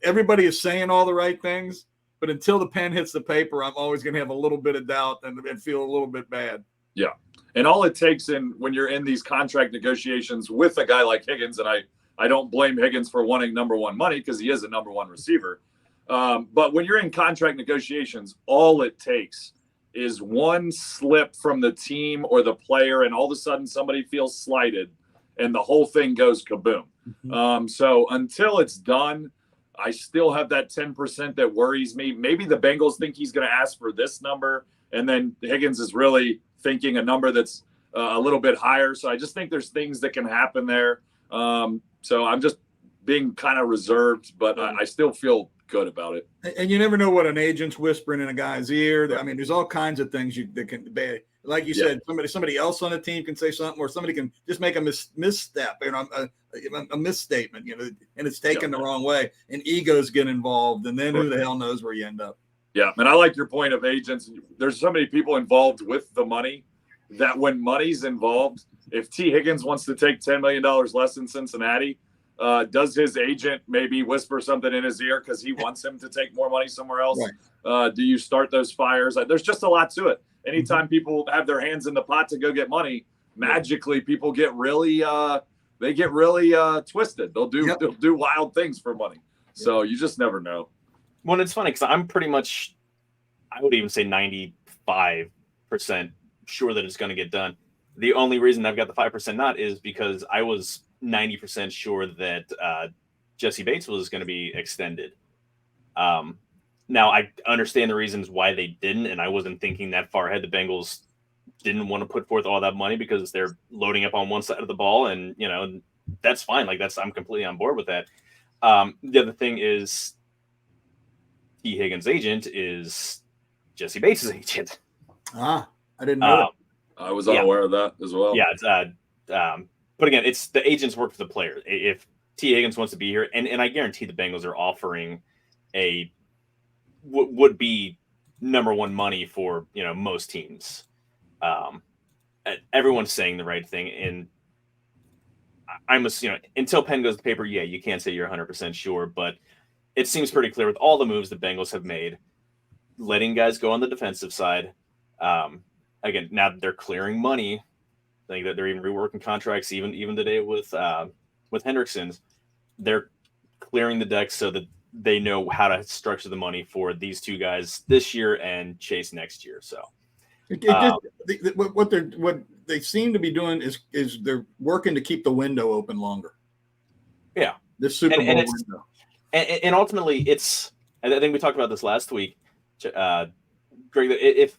Everybody is saying all the right things, but until the pen hits the paper, I'm always going to have a little bit of doubt and feel a little bit bad. Yeah. And all it takes when you're in these contract negotiations with a guy like Higgins, and I don't blame Higgins for wanting number one money because he is a number one receiver. But when you're in contract negotiations, all it takes is one slip from the team or the player, and all of a sudden somebody feels slighted and the whole thing goes kaboom. Mm-hmm. So until it's done, I still have that 10% that worries me. Maybe the Bengals think he's going to ask for this number. And then Higgins is really thinking a number that's a little bit higher. So I just think there's things that can happen there. So I'm just being kind of reserved, but I still feel good about it. And you never know what an agent's whispering in a guy's ear. I mean, there's all kinds of things that can be, like you said, somebody else on the team can say something, or somebody can just make a misstep, a misstatement, and it's taken the wrong way, and egos get involved, and then who the hell knows where you end up. Yeah, and I like your point of agents. There's so many people involved with the money that when money's involved, if T. Higgins wants to take $10 million less in Cincinnati, does his agent maybe whisper something in his ear because he wants him to take more money somewhere else? Right. Do you start those fires? There's just a lot to it. Anytime people have their hands in the pot to go get money, magically people get really twisted. They'll do wild things for money. So you just never know. Well, it's funny because I'm pretty much, I would even say 95% sure that it's going to get done. The only reason I've got the 5% not is because I was 90% sure that Jesse Bates was going to be extended. Now, I understand the reasons why they didn't, and I wasn't thinking that far ahead. The Bengals didn't want to put forth all that money because they're loading up on one side of the ball, and, that's fine. I'm completely on board with that. The other thing is T. Higgins' agent is Jesse Bates' agent. I didn't know that. I was unaware of that as well. Yeah, it's but again, it's the agents work for the player. If T. Higgins wants to be here, and I guarantee the Bengals are offering would be number one money for most teams. Everyone's saying the right thing, and I'm until pen goes to paper, you can't say you're 100% sure, but it seems pretty clear with all the moves the Bengals have made, letting guys go on the defensive side. Again, now they're clearing money. I think that they're even reworking contracts, even today with Hendrickson's. They're clearing the deck so that they know how to structure the money for these two guys this year and Chase next year. So what they seem to be doing is they're working to keep the window open longer. Yeah, the Super Bowl window. And ultimately, it's. I think we talked about this last week, Greg. If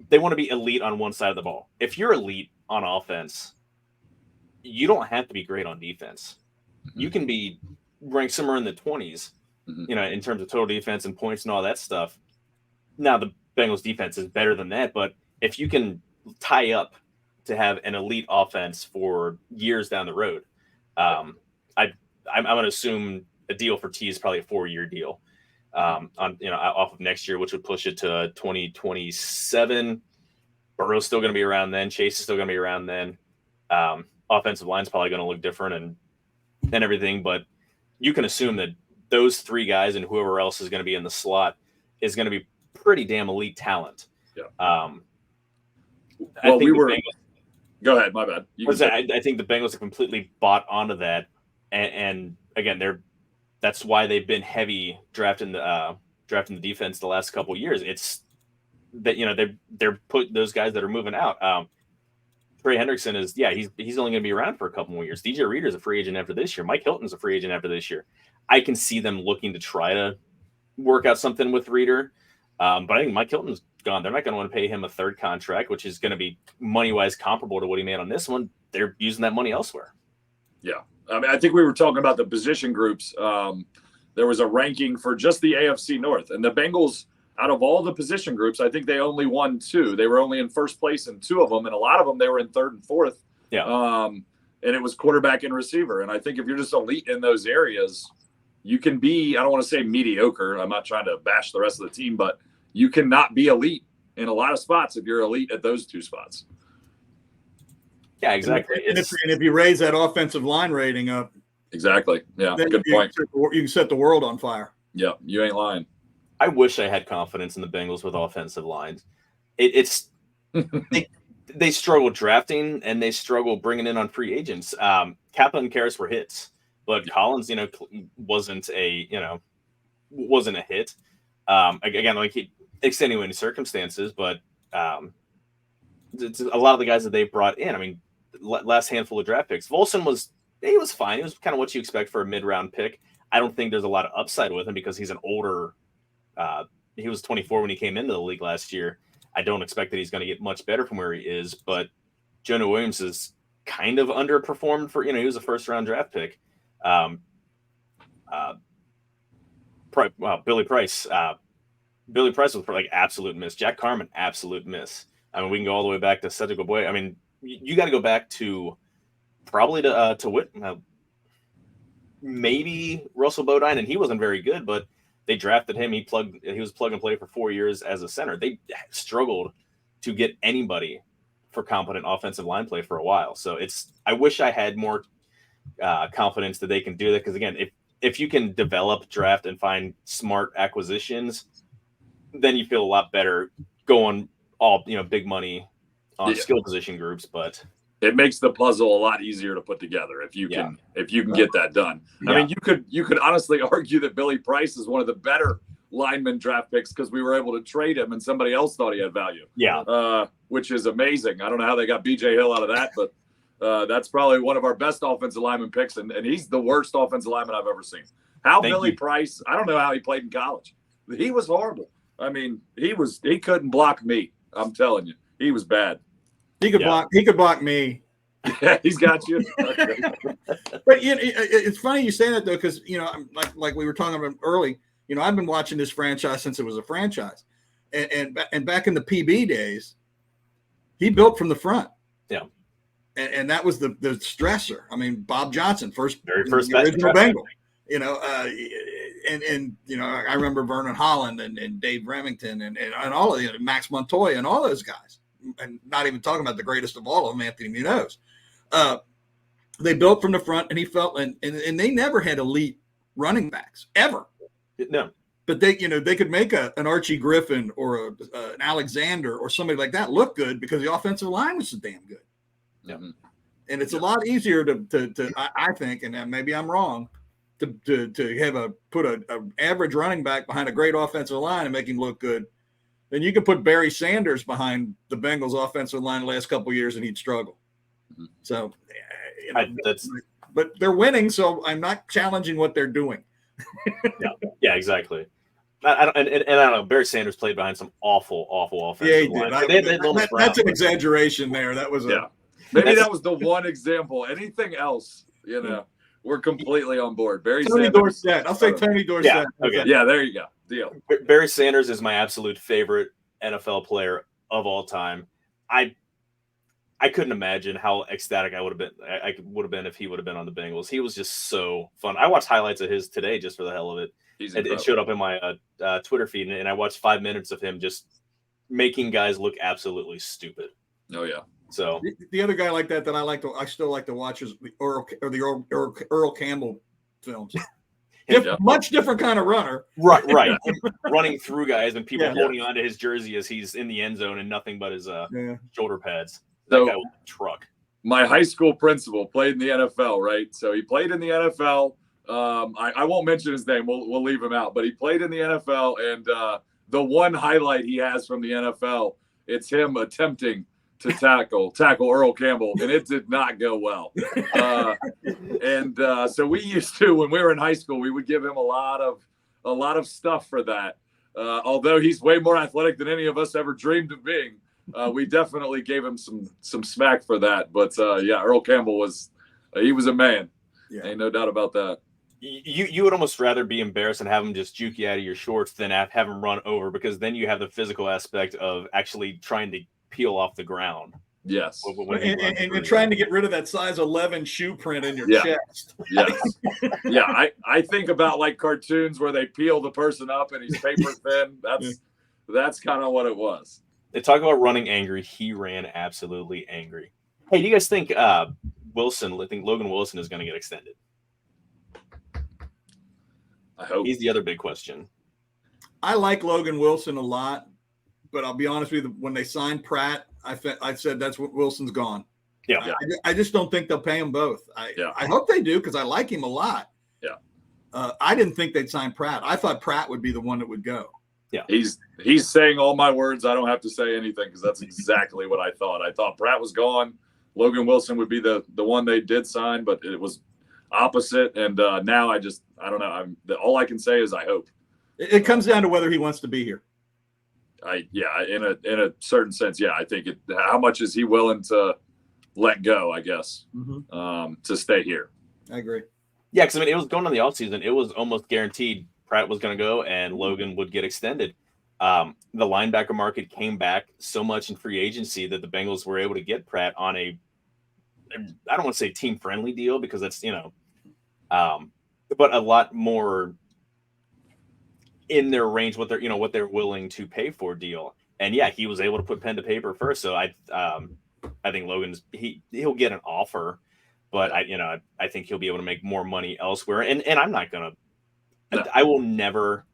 they want to be elite on one side of the ball, if you're elite on offense, you don't have to be great on defense. Mm-hmm. You can be ranked somewhere in the 20s, in terms of total defense and points and all that stuff. Now the Bengals defense is better than that, but if you can tie up to have an elite offense for years down the road, I'm going to assume a deal for T is probably a 4-year deal. On off of next year, which would push it to 2027. Burrow's still going to be around then. Chase is still going to be around then. Offensive line's probably going to look different and everything, but you can assume that those three guys and whoever else is going to be in the slot is going to be pretty damn elite talent. Yeah. Go ahead. My bad. I think the Bengals have completely bought onto that, and again, that's why they've been heavy drafting the defense the last couple of years. It's that they're put those guys that are moving out. Trey Hendrickson is he's only going to be around for a couple more years. DJ Reader's a free agent after this year. Mike Hilton's a free agent after this year. I can see them looking to try to work out something with Reader, but I think Mike Hilton's gone. They're not going to want to pay him a third contract, which is going to be money wise comparable to what he made on this one. They're using that money elsewhere. Yeah. I mean, I think we were talking about the position groups. There was a ranking for just the AFC North, and the Bengals, out of all the position groups, I think they only won 2. They were only in first place in 2 of them, and a lot of them they were in 3rd and 4th. Yeah. And it was quarterback and receiver. And I think if you're just elite in those areas, you can be, I don't want to say mediocre. I'm not trying to bash the rest of the team, but you cannot be elite in a lot of spots if you're elite at those 2 spots. Yeah, exactly. And if you raise that offensive line rating up. Exactly. Yeah, good point. You can set the world on fire. Yeah, you ain't lying. I wish I had confidence in the Bengals with offensive lines. It's they struggle drafting and they struggle bringing in on free agents. Kappa and Karras were hits, but Collins, wasn't a hit. Again, like extenuating circumstances, but it's a lot of the guys that they brought in. I mean, last handful of draft picks, Volson was fine. It was kind of what you expect for a mid-round pick. I don't think there's a lot of upside with him because he's an older. He was 24 when he came into the league last year. I don't expect that he's going to get much better from where he is, but Jonah Williams is kind of underperformed for, he was a first-round draft pick. Billy Price. Billy Price was like absolute miss. Jack Carmen, absolute miss. I mean, we can go all the way back to Cedric Boy. I mean, you got to go back to probably to Whit, maybe Russell Bodine, and he wasn't very good, but they drafted him. He was plug and play for 4 years as a center. They struggled to get anybody for competent offensive line play for a while. So I wish I had more confidence that they can do that. Because again, if you can develop, draft, and find smart acquisitions, then you feel a lot better going all big money on skill position groups. But it makes the puzzle a lot easier to put together if you can get that done. I mean, you could honestly argue that Billy Price is one of the better lineman draft picks because we were able to trade him and somebody else thought he had value. Which is amazing. I don't know how they got BJ Hill out of that, but that's probably one of our best offensive lineman picks, and he's the worst offensive lineman I've ever seen. Billy Price, I don't know how he played in college. He was horrible. I mean, he couldn't block me. I'm telling you, he was bad. He could block me. Yeah, he's got you. But it's funny you say that though, because like we were talking about early. I've been watching this franchise since it was a franchise, and back in the PB days, he built from the front. Yeah, and that was the stressor. I mean, Bob Johnson, very first original Bengal. I remember Vernon Holland and Dave Remington and all of Max Montoya and all those guys, and not even talking about the greatest of all of them, Anthony Munoz. They built from the front, and he felt, and they never had elite running backs ever. No, but they could make an Archie Griffin or an Alexander or somebody like that look good because the offensive line was so damn good. Yeah, and it's a lot easier to I think, and maybe I'm wrong, to put an average running back behind a great offensive line and make him look good. Then you could put Barry Sanders behind the Bengals offensive line the last couple of years and he'd struggle. So, but they're winning, so I'm not challenging what they're doing. Yeah, exactly. I don't know. Barry Sanders played behind some awful offensive line. That's an exaggeration there. That was maybe that was the one example. Anything else, we're completely on board. Tony Dorsett. I'll say Tony Dorsett. Yeah, okay. Yeah, there you go. Deal. Barry Sanders is my absolute favorite NFL player of all time. I couldn't imagine how ecstatic I would have been if he would have been on the Bengals. He was just so fun. I watched highlights of his today just for the hell of it. It showed up in my Twitter feed, and I watched 5 minutes of him just making guys look absolutely stupid. Oh yeah. So the other guy like that I still like to watch is the Earl Campbell films. Much different kind of runner. Right. Running through guys and people holding onto his jersey as he's in the end zone and nothing but his shoulder pads. That guy was a truck. My high school principal played in the NFL, right? So he played in the NFL. I won't mention his name. We'll leave him out. But he played in the NFL, and the one highlight he has from the NFL, it's him attempting to tackle Earl Campbell, and it did not go well. So we used to, when we were in high school, we would give him a lot of stuff for that. Although he's way more athletic than any of us ever dreamed of being, we definitely gave him some smack for that. But Earl Campbell was a man. Yeah. Ain't no doubt about that. You would almost rather be embarrassed and have him just juke you out of your shorts than have him run over, because then you have the physical aspect of actually trying to peel off the ground. Yes. And trying to get rid of that size 11 shoe print in your chest. Yes. I think about like cartoons where they peel the person up and he's paper thin. That's kind of what it was. They talk about running angry. He ran absolutely angry. Hey, do you guys think Logan Wilson is going to get extended? I hope. He's the other big question. I like Logan Wilson a lot, but I'll be honest with you, when they signed Pratt, I said that's what Wilson's gone. Yeah. I just don't think they'll pay him both. I hope they do, because I like him a lot. Yeah. I didn't think they'd sign Pratt. I thought Pratt would be the one that would go. Yeah. He's saying all my words. I don't have to say anything, because that's exactly what I thought. I thought Pratt was gone. Logan Wilson would be the one they did sign, but it was opposite. And now I don't know. All I can say is I hope. It comes down to whether he wants to be here. In a certain sense, I think how much is he willing to let go, I guess, to stay here. I agree. Yeah, because I mean, it was going on the offseason. It was almost guaranteed Pratt was going to go and Logan would get extended. The linebacker market came back so much in free agency that the Bengals were able to get Pratt on I don't want to say team friendly deal because that's, but a lot more in their range, what they're willing to pay for deal. And yeah, he was able to put pen to paper first. So I think Logan's he'll get an offer, but I think he'll be able to make more money elsewhere. And I'm not gonna, I will never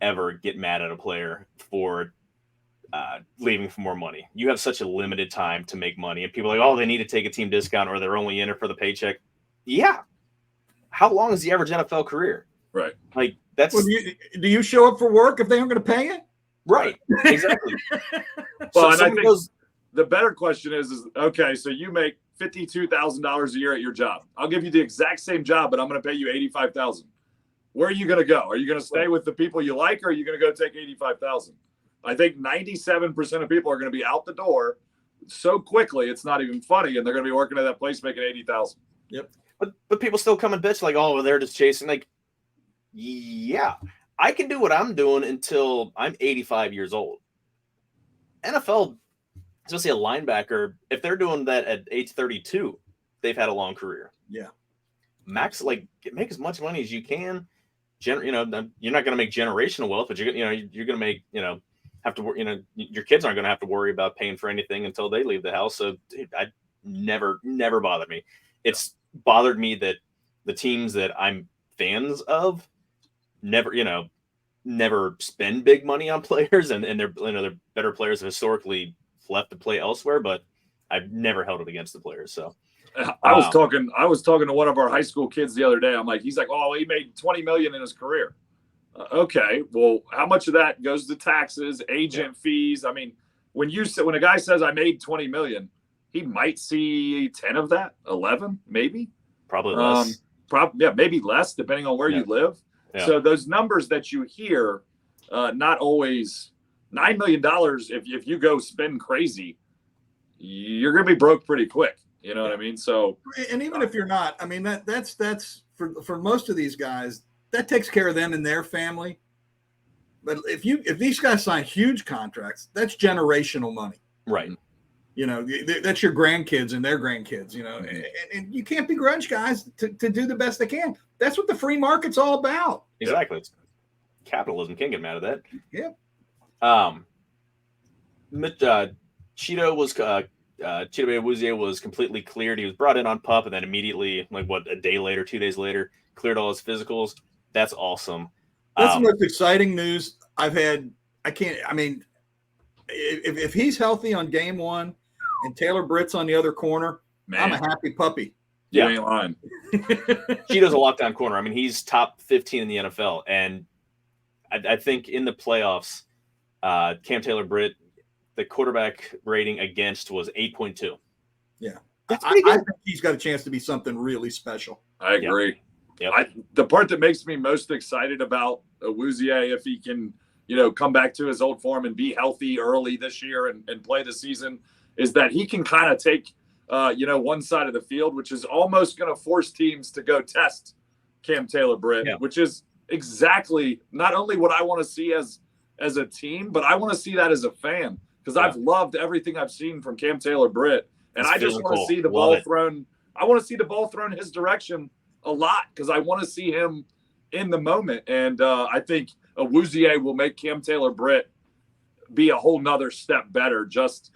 ever get mad at a player for leaving for more money. You have such a limited time to make money, and people are like, oh, they need to take a team discount or they're only in it for the paycheck. Yeah. How long is the average NFL career? Right. Like that's. Well, do you show up for work if they aren't going to pay you? Right. Exactly. Well, and I think the better question is okay, so you make $52,000 a year at your job. I'll give you the exact same job, but I'm going to pay you $85,000. Where are you going to go? Are you going to stay with the people you like, or are you going to go take $85,000? I think 97% of people are going to be out the door so quickly it's not even funny, and they're going to be working at that place making $80,000. Yep. But people still come and bitch like, oh, well, they're just chasing. Like, yeah, I can do what I'm doing until I'm 85 years old. NFL, especially a linebacker, if they're doing that at age 32, they've had a long career. Yeah. Max, like, make as much money as you can. You're not going to make generational wealth, but you're going to make, have to work, your kids aren't going to have to worry about paying for anything until they leave the house. So I never bothered me. It's bothered me that the teams that I'm fans of never spend big money on players, and they're better players have historically left to play elsewhere, but I've never held it against the players. So I was talking to one of our high school kids the other day. He's like, oh, he made $20 million in his career. Okay, well, how much of that goes to taxes, agent fees? I mean, when a guy says I made $20 million, he might see 10 of that, 11, maybe. Probably less. Maybe less, depending on where you live. Yeah. So those numbers that you hear, not always $9 million. If you go spend crazy, you're going to be broke pretty quick. You know what I mean? So, and even if you're not, I mean that's for most of these guys, that takes care of them and their family. But if these guys sign huge contracts, that's generational money, right? That's your grandkids and their grandkids. And you can't begrudge guys to do the best they can. That's what the free market's all about. Exactly. It's capitalism. Can't get mad at that. Yeah. Cheeto Awuzie was completely cleared. He was brought in on PUP, and then immediately, a day later, 2 days later, cleared all his physicals. That's awesome. That's the most exciting news I've had. If he's healthy on game one and Taylor Britt's on the other corner, I'm a happy puppy. Yeah. You ain't lying. Cheeto's a lockdown corner. I mean, he's top 15 in the NFL. And I think in the playoffs, Cam Taylor-Britt, the quarterback rating against was 8.2. Yeah. That's pretty good. I think he's got a chance to be something really special. I agree. Yep. The part that makes me most excited about Awuzie, if he can, come back to his old form and be healthy early this year and play the season, is that he can kind of take, one side of the field, which is almost going to force teams to go test Cam Taylor-Britt, which is exactly not only what I want to see as a team, but I want to see that as a fan, because I've loved everything I've seen from Cam Taylor-Britt, and I just want to see the ball thrown. I want to see the ball thrown his direction a lot, because I want to see him in the moment. And I think Awuzie will make Cam Taylor-Britt be a whole nother step better just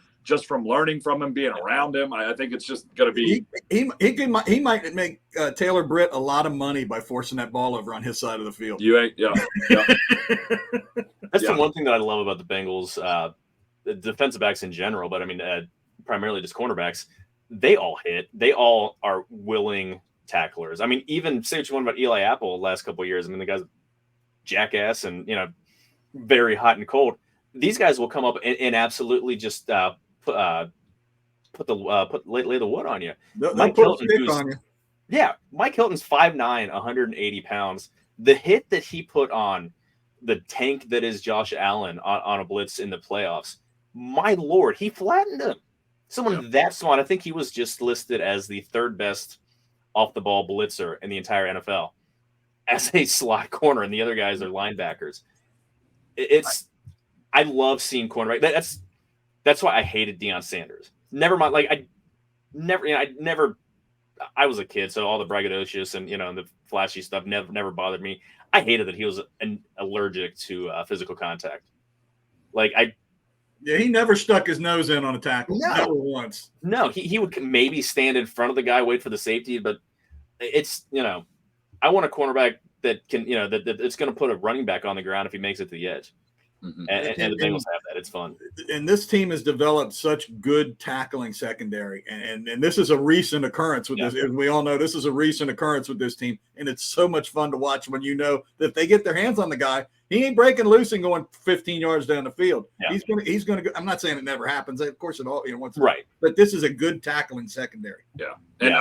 from learning from him, being around him. I think it's just going to be. He might make Taylor-Britt a lot of money by forcing that ball over on his side of the field. That's the one thing that I love about the Bengals, the defensive backs in general, but I mean, primarily just cornerbacks. They all hit. They all are willing tacklers. I mean, even say what you want about Eli Apple the last couple of years. I mean, the guy's jackass and very hot and cold. These guys will come up and absolutely just lay the wood on you. Mike Hilton, Mike Hilton's 5'9", 180 pounds. The hit that he put on the tank that is Josh Allen on a blitz in the playoffs. My Lord, he flattened him. Someone that smart. I think he was just listed as the third best off the ball blitzer in the entire NFL as a slot corner, and the other guys are linebackers. I love seeing cornerback. That's why I hated Deion Sanders. Never mind, like I was a kid, so all the braggadocious and the flashy stuff never bothered me. I hated that he was allergic to physical contact. He never stuck his nose in on a tackle. No. Never once. No, he would maybe stand in front of the guy, wait for the safety, but it's I want a cornerback that can that it's going to put a running back on the ground if he makes it to the edge. Mm-hmm. And the Bengals have that. It's fun. And this team has developed such good tackling secondary. And this is a recent occurrence with this. As we all know, this is a recent occurrence with this team. And it's so much fun to watch when that if they get their hands on the guy, he ain't breaking loose and going 15 yards down the field. Yeah. He's gonna go. I'm not saying it never happens. Of course it all once right. But this is a good tackling secondary. Yeah. And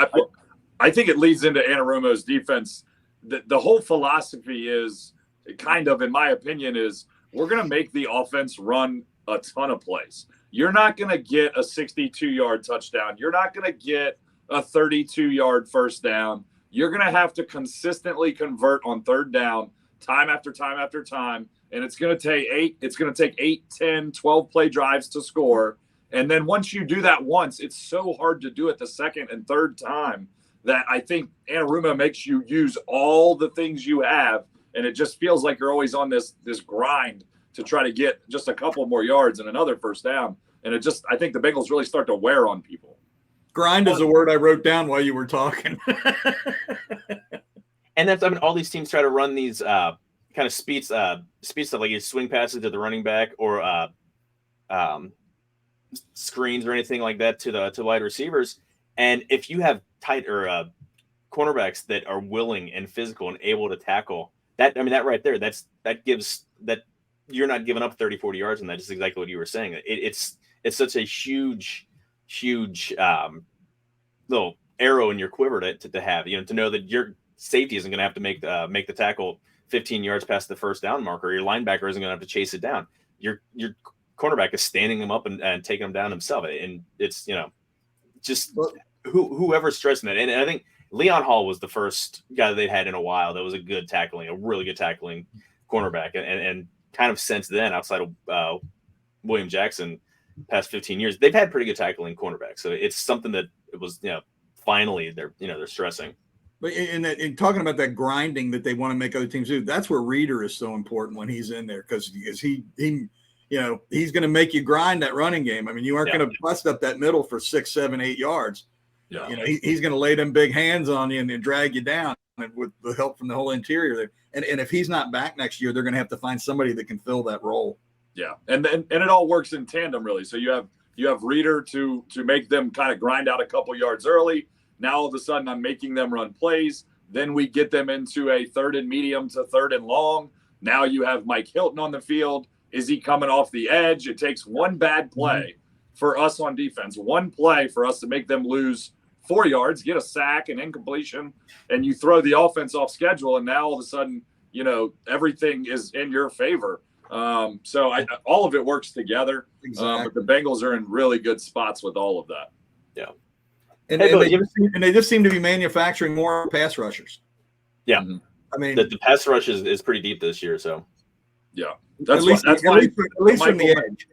I think it leads into Anarumo's defense. The whole philosophy is kind of, in my opinion, is we're going to make the offense run a ton of plays. You're not going to get a 62-yard touchdown. You're not going to get a 32-yard first down. You're going to have to consistently convert on third down time after time after time. And it's going to take 8, 10, 12 play drives to score. And then once you do that once, it's so hard to do it the second and third time that I think Anarumo makes you use all the things you have. And it just feels like you're always on this grind to try to get just a couple more yards and another first down. And I think the Bengals really start to wear on people. Grind is a word I wrote down while you were talking. And that's, all these teams try to run these kind of speed stuff, like you swing passes to the running back or screens or anything like that to wide receivers. And if you have tight or cornerbacks that are willing and physical and able to tackle, that right there, that gives that you're not giving up 30, 40 yards, and that's exactly what you were saying. It's such a huge little arrow in your quiver to have, to know that your safety isn't going to have to make the tackle 15 yards past the first down marker. Your linebacker isn't going to have to chase it down. Your cornerback is standing them up and taking them down himself. And it's, just whoever's stressing that. And I think Leon Hall was the first guy that they'd had in a while that was a really good tackling cornerback. And kind of since then, outside of William Jackson, past 15 years, they've had pretty good tackling cornerbacks. So it's something that it was, finally they're stressing. But in talking about that grinding that they want to make other teams do, that's where Reeder is so important when he's in there because he's going to make you grind that running game. You aren't going to bust up that middle for 6, 7, 8 yards. Yeah. He's going to lay them big hands on you and drag you down with the help from the whole interior there. And if he's not back next year, they're going to have to find somebody that can fill that role. Yeah, and it all works in tandem, really. So you have Reeder to make them kind of grind out a couple yards early. Now all of a sudden I'm making them run plays. Then we get them into a third and medium to third and long. Now you have Mike Hilton on the field. Is he coming off the edge? It takes one bad play for us on defense, one play for us to make them lose 4 yards, get a sack, an incompletion, and you throw the offense off schedule. And now all of a sudden, everything is in your favor. So all of it works together. Exactly. But the Bengals are in really good spots with all of that. Yeah. And they just seem to be manufacturing more pass rushers. Yeah. The pass rush is pretty deep this year. So, yeah. At least from the edge.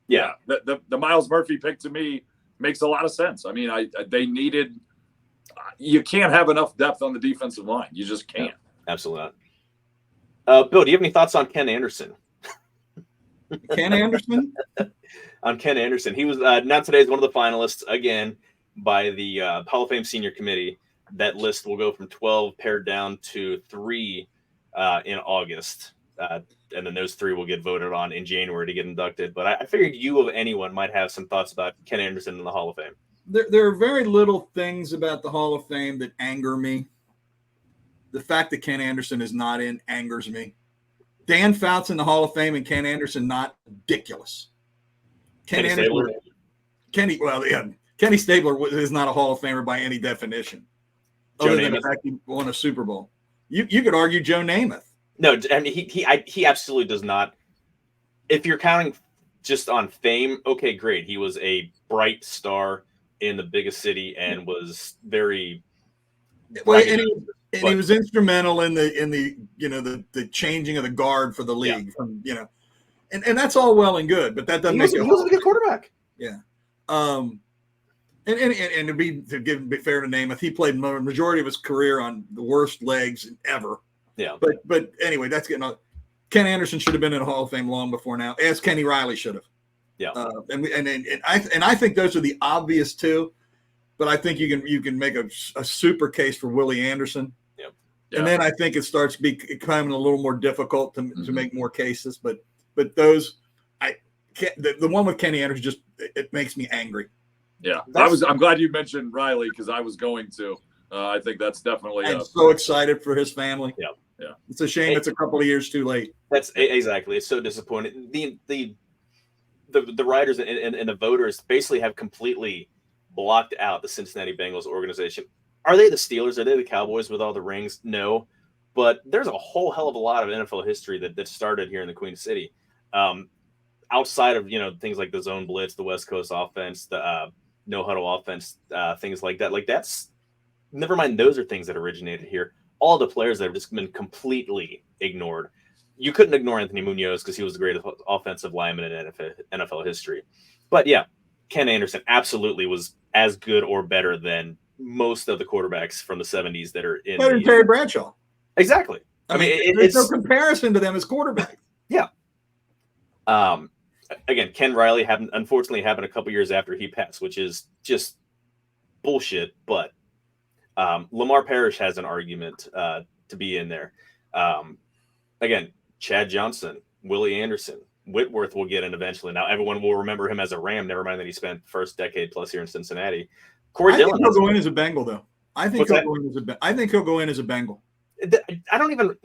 Yeah. The Miles Murphy pick to me makes a lot of sense. They needed – you can't have enough depth on the defensive line. You just can't. Yeah, absolutely not. Bill, do you have any thoughts on Ken Anderson? Ken Anderson? On Ken Anderson. He was announced today as one of the finalists again by the Hall of Fame Senior Committee. That list will go from 12 pared down to 3 in August. And then those 3 will get voted on in January to get inducted. But I figured you of anyone might have some thoughts about Ken Anderson in the Hall of Fame. There are very little things about the Hall of Fame that anger me. The fact that Ken Anderson is not in angers me. Dan Fouts in the Hall of Fame and Ken Anderson not ridiculous. Kenny Stabler is not a Hall of Famer by any definition. Other than the fact he won a Super Bowl. You could argue Joe Namath. No, I mean he absolutely does not. If you're counting just on fame, okay, great. He was a bright star in the biggest city and was very Well, recognized. he was instrumental in the the changing of the guard for the league from and that's all well and good, but that doesn't make it. He was a good quarterback. Yeah. And to be fair to Namath, he played the majority of his career on the worst legs ever. Yeah. But anyway, that's getting on. Ken Anderson should have been in the Hall of Fame long before now, as Kenny Riley should have. Yeah. And I think those are the obvious two, but I think you can make a super case for Willie Anderson. Yeah. And then I think it starts becoming a little more difficult to make more cases. But those, the one with Kenny Anderson just it makes me angry. Yeah, I'm glad you mentioned Riley because I was going to. I think that's definitely. I'm so excited for his family. Yeah. It's a shame it's a couple of years too late. That's exactly. It's so disappointing. The writers and the voters basically have completely blocked out the Cincinnati Bengals organization. Are they the Steelers? Are they the Cowboys with all the rings? No, but there's a whole hell of a lot of NFL history that started here in the Queen City. Outside of things like the zone blitz, the West Coast offense, the no huddle offense, things like that. Like that's never mind. Those are things that originated here. All the players that have just been completely ignored. You couldn't ignore Anthony Munoz because he was the greatest offensive lineman in NFL history. But yeah, Ken Anderson absolutely was as good or better than most of the quarterbacks from the 70s that are in. Better than Terry Bradshaw. Exactly. I mean, there's no comparison to them as quarterbacks. Yeah. Again, Ken Riley unfortunately happened a couple years after he passed, which is just bullshit. But Lamar Parrish has an argument to be in there. Again, Chad Johnson, Willie Anderson, Whitworth will get in eventually. Now everyone will remember him as a Ram. Never mind that he spent the first decade plus here in Cincinnati. Corey Dillon. He'll go in as a Bengal, though. I think he'll go in as a Bengal. I don't even.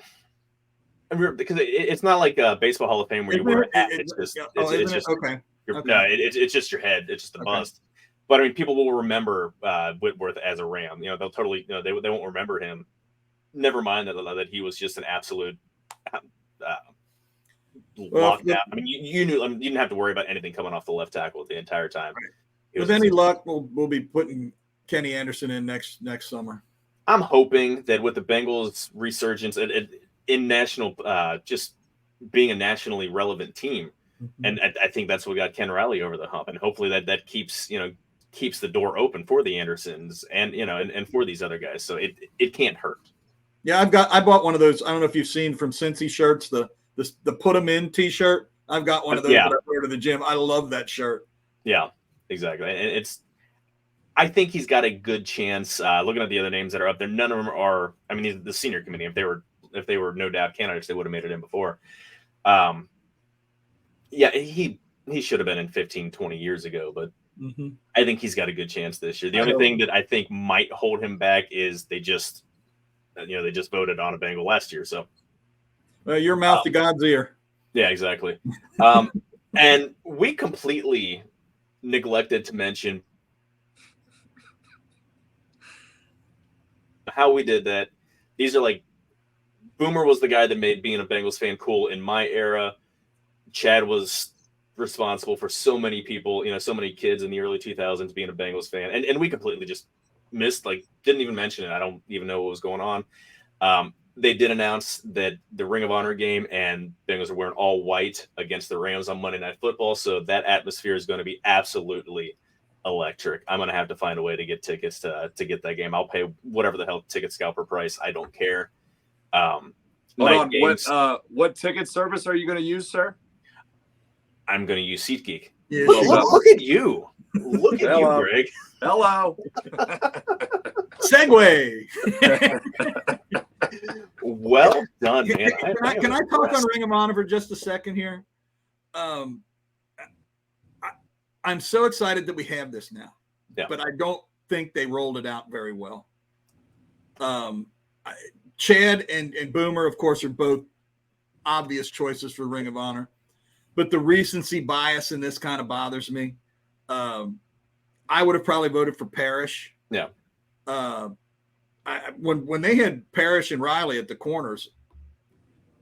Because it's not like a baseball Hall of Fame where you wear a hat. It's just okay. No, it's just your head. It's just a bust. But I mean, people will remember Whitworth as a Ram. They'll totally. They won't remember him. Never mind that he was just an absolute lockdown. I mean, you knew you didn't have to worry about anything coming off the left tackle the entire time. Right. With any luck, we'll be putting Kenny Anderson in next summer. I'm hoping that with the Bengals' resurgence in national, just being a nationally relevant team, and I think that's what got Ken Riley over the hump, and hopefully that keeps the door open for the Andersons and and for these other guys. So it can't hurt. Yeah, I bought one of those. I don't know if you've seen from Cincy shirts the put them in T-shirt. I've got one of those that I wear to the gym. I love that shirt. Yeah, exactly. And I think he's got a good chance. Looking at the other names that are up there, none of them are. I mean, the senior committee. If they were no doubt candidates, they would have made it in before. Yeah, he should have been in 15, 20 years ago, but I think he's got a good chance this year. The only thing that I think might hold him back is they just voted on a Bengal last year. So your mouth to God's ear. Yeah, exactly. And we completely neglected to mention how we did that. These are like Boomer was the guy that made being a Bengals fan cool in my era. Chad was responsible for so many people, so many kids in the early 2000s being a Bengals fan. And we completely just missed, didn't even mention it. I don't even know what was going on. They did announce that the Ring of Honor game and Bengals are wearing all white against the Rams on Monday Night Football. So that atmosphere is going to be absolutely electric. I'm going to have to find a way to get tickets to get that game. I'll pay whatever the hell ticket scalper price. I don't care. Hold on. What ticket service are you going to use, sir? I'm going to use SeatGeek. Yeah, look at you. Look at you, Greg. Hello. Segue. Well done, man. Can I talk on Ring of Honor for just a second here? I'm so excited that we have this now, but I don't think they rolled it out very well. Chad and Boomer, of course, are both obvious choices for Ring of Honor, but the recency bias in this kind of bothers me. I would have probably voted for Parrish. Yeah. When they had Parrish and Riley at the corners,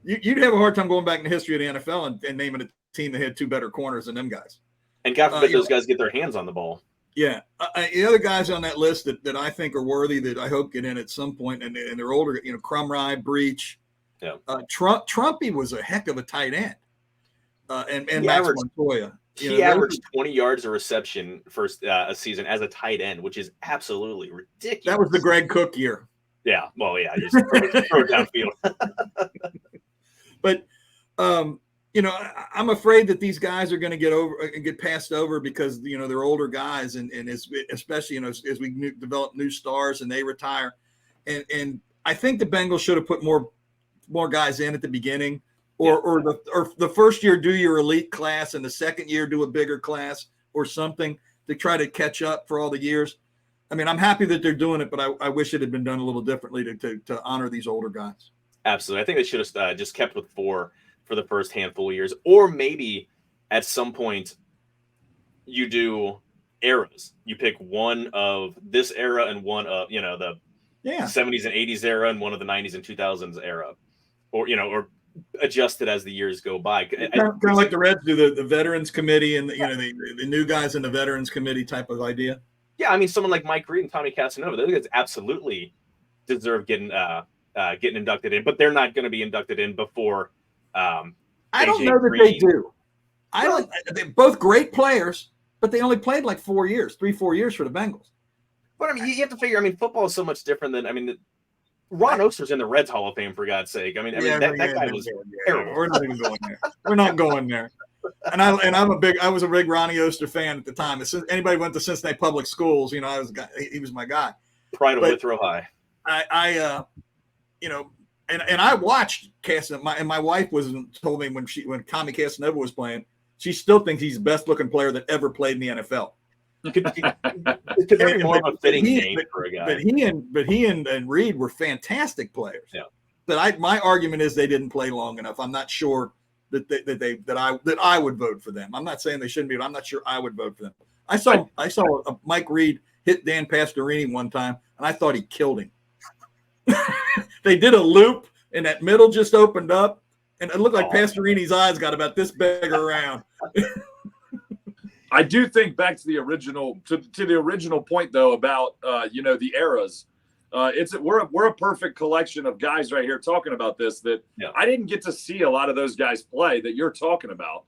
you'd have a hard time going back in the history of the NFL and naming a team that had two better corners than them guys. And God forbid those guys get their hands on the ball. Yeah. The other guys on that list that I think are worthy that I hope get in at some point, and they're older, Crumry, Breach. Yeah. Trumpy was a heck of a tight end. And Max Montoya. He averaged 20 yards a reception for a season as a tight end, which is absolutely ridiculous. That was the Greg Cook year. Yeah. Well, yeah. Just throw it downfield. But, I'm afraid that these guys are going to get passed over because, they're older guys. And especially, as we develop new stars and they retire. And I think the Bengals should have put more guys in at the beginning. Or the first year do your elite class and the second year do a bigger class or something to try to catch up for all the years. I mean, I'm happy that they're doing it, but I wish it had been done a little differently to honor these older guys. Absolutely. I think they should have just kept with 4 for the first handful of years, or maybe at some point you do eras. You pick one of this era and one of, the 70s and 80s era and one of the 90s and 2000s era, or adjust it as the years go by. Kind of like the Reds do the veterans committee and the new guys in the veterans committee type of idea. Yeah, I mean, someone like Mike Reed and Tommy Casanova, those guys absolutely deserve getting inducted in, but they're not going to be inducted in before. I don't know that they do. They're both great players, but they only played like 4 years, 3-4 years for the Bengals. But I mean, you have to figure. I mean, football is so much different than. I mean, Ron Oster's in the Reds Hall of Fame, for God's sake. I mean, that guy was terrible. We're not even going there. We're not going there. And I was a big Ronnie Oster fan at the time. If anybody went to Cincinnati Public Schools, he was my guy. Pride of Withrow High. And I watched Casanova, and my wife told me when Tommy Casanova was playing, she still thinks he's the best looking player that ever played in the NFL. Could there be more of a fitting name for a guy? But he and Reed were fantastic players. Yeah. But my argument is they didn't play long enough. I'm not sure that I would vote for them. I'm not saying they shouldn't be, but I'm not sure I would vote for them. I saw Mike Reed hit Dan Pastorini one time, and I thought he killed him. They did a loop, and that middle just opened up, and it looked like Pastorini's eyes got about this big around. I do think back to the original point though about the eras. We're a perfect collection of guys right here talking about this that I didn't get to see a lot of those guys play that you're talking about.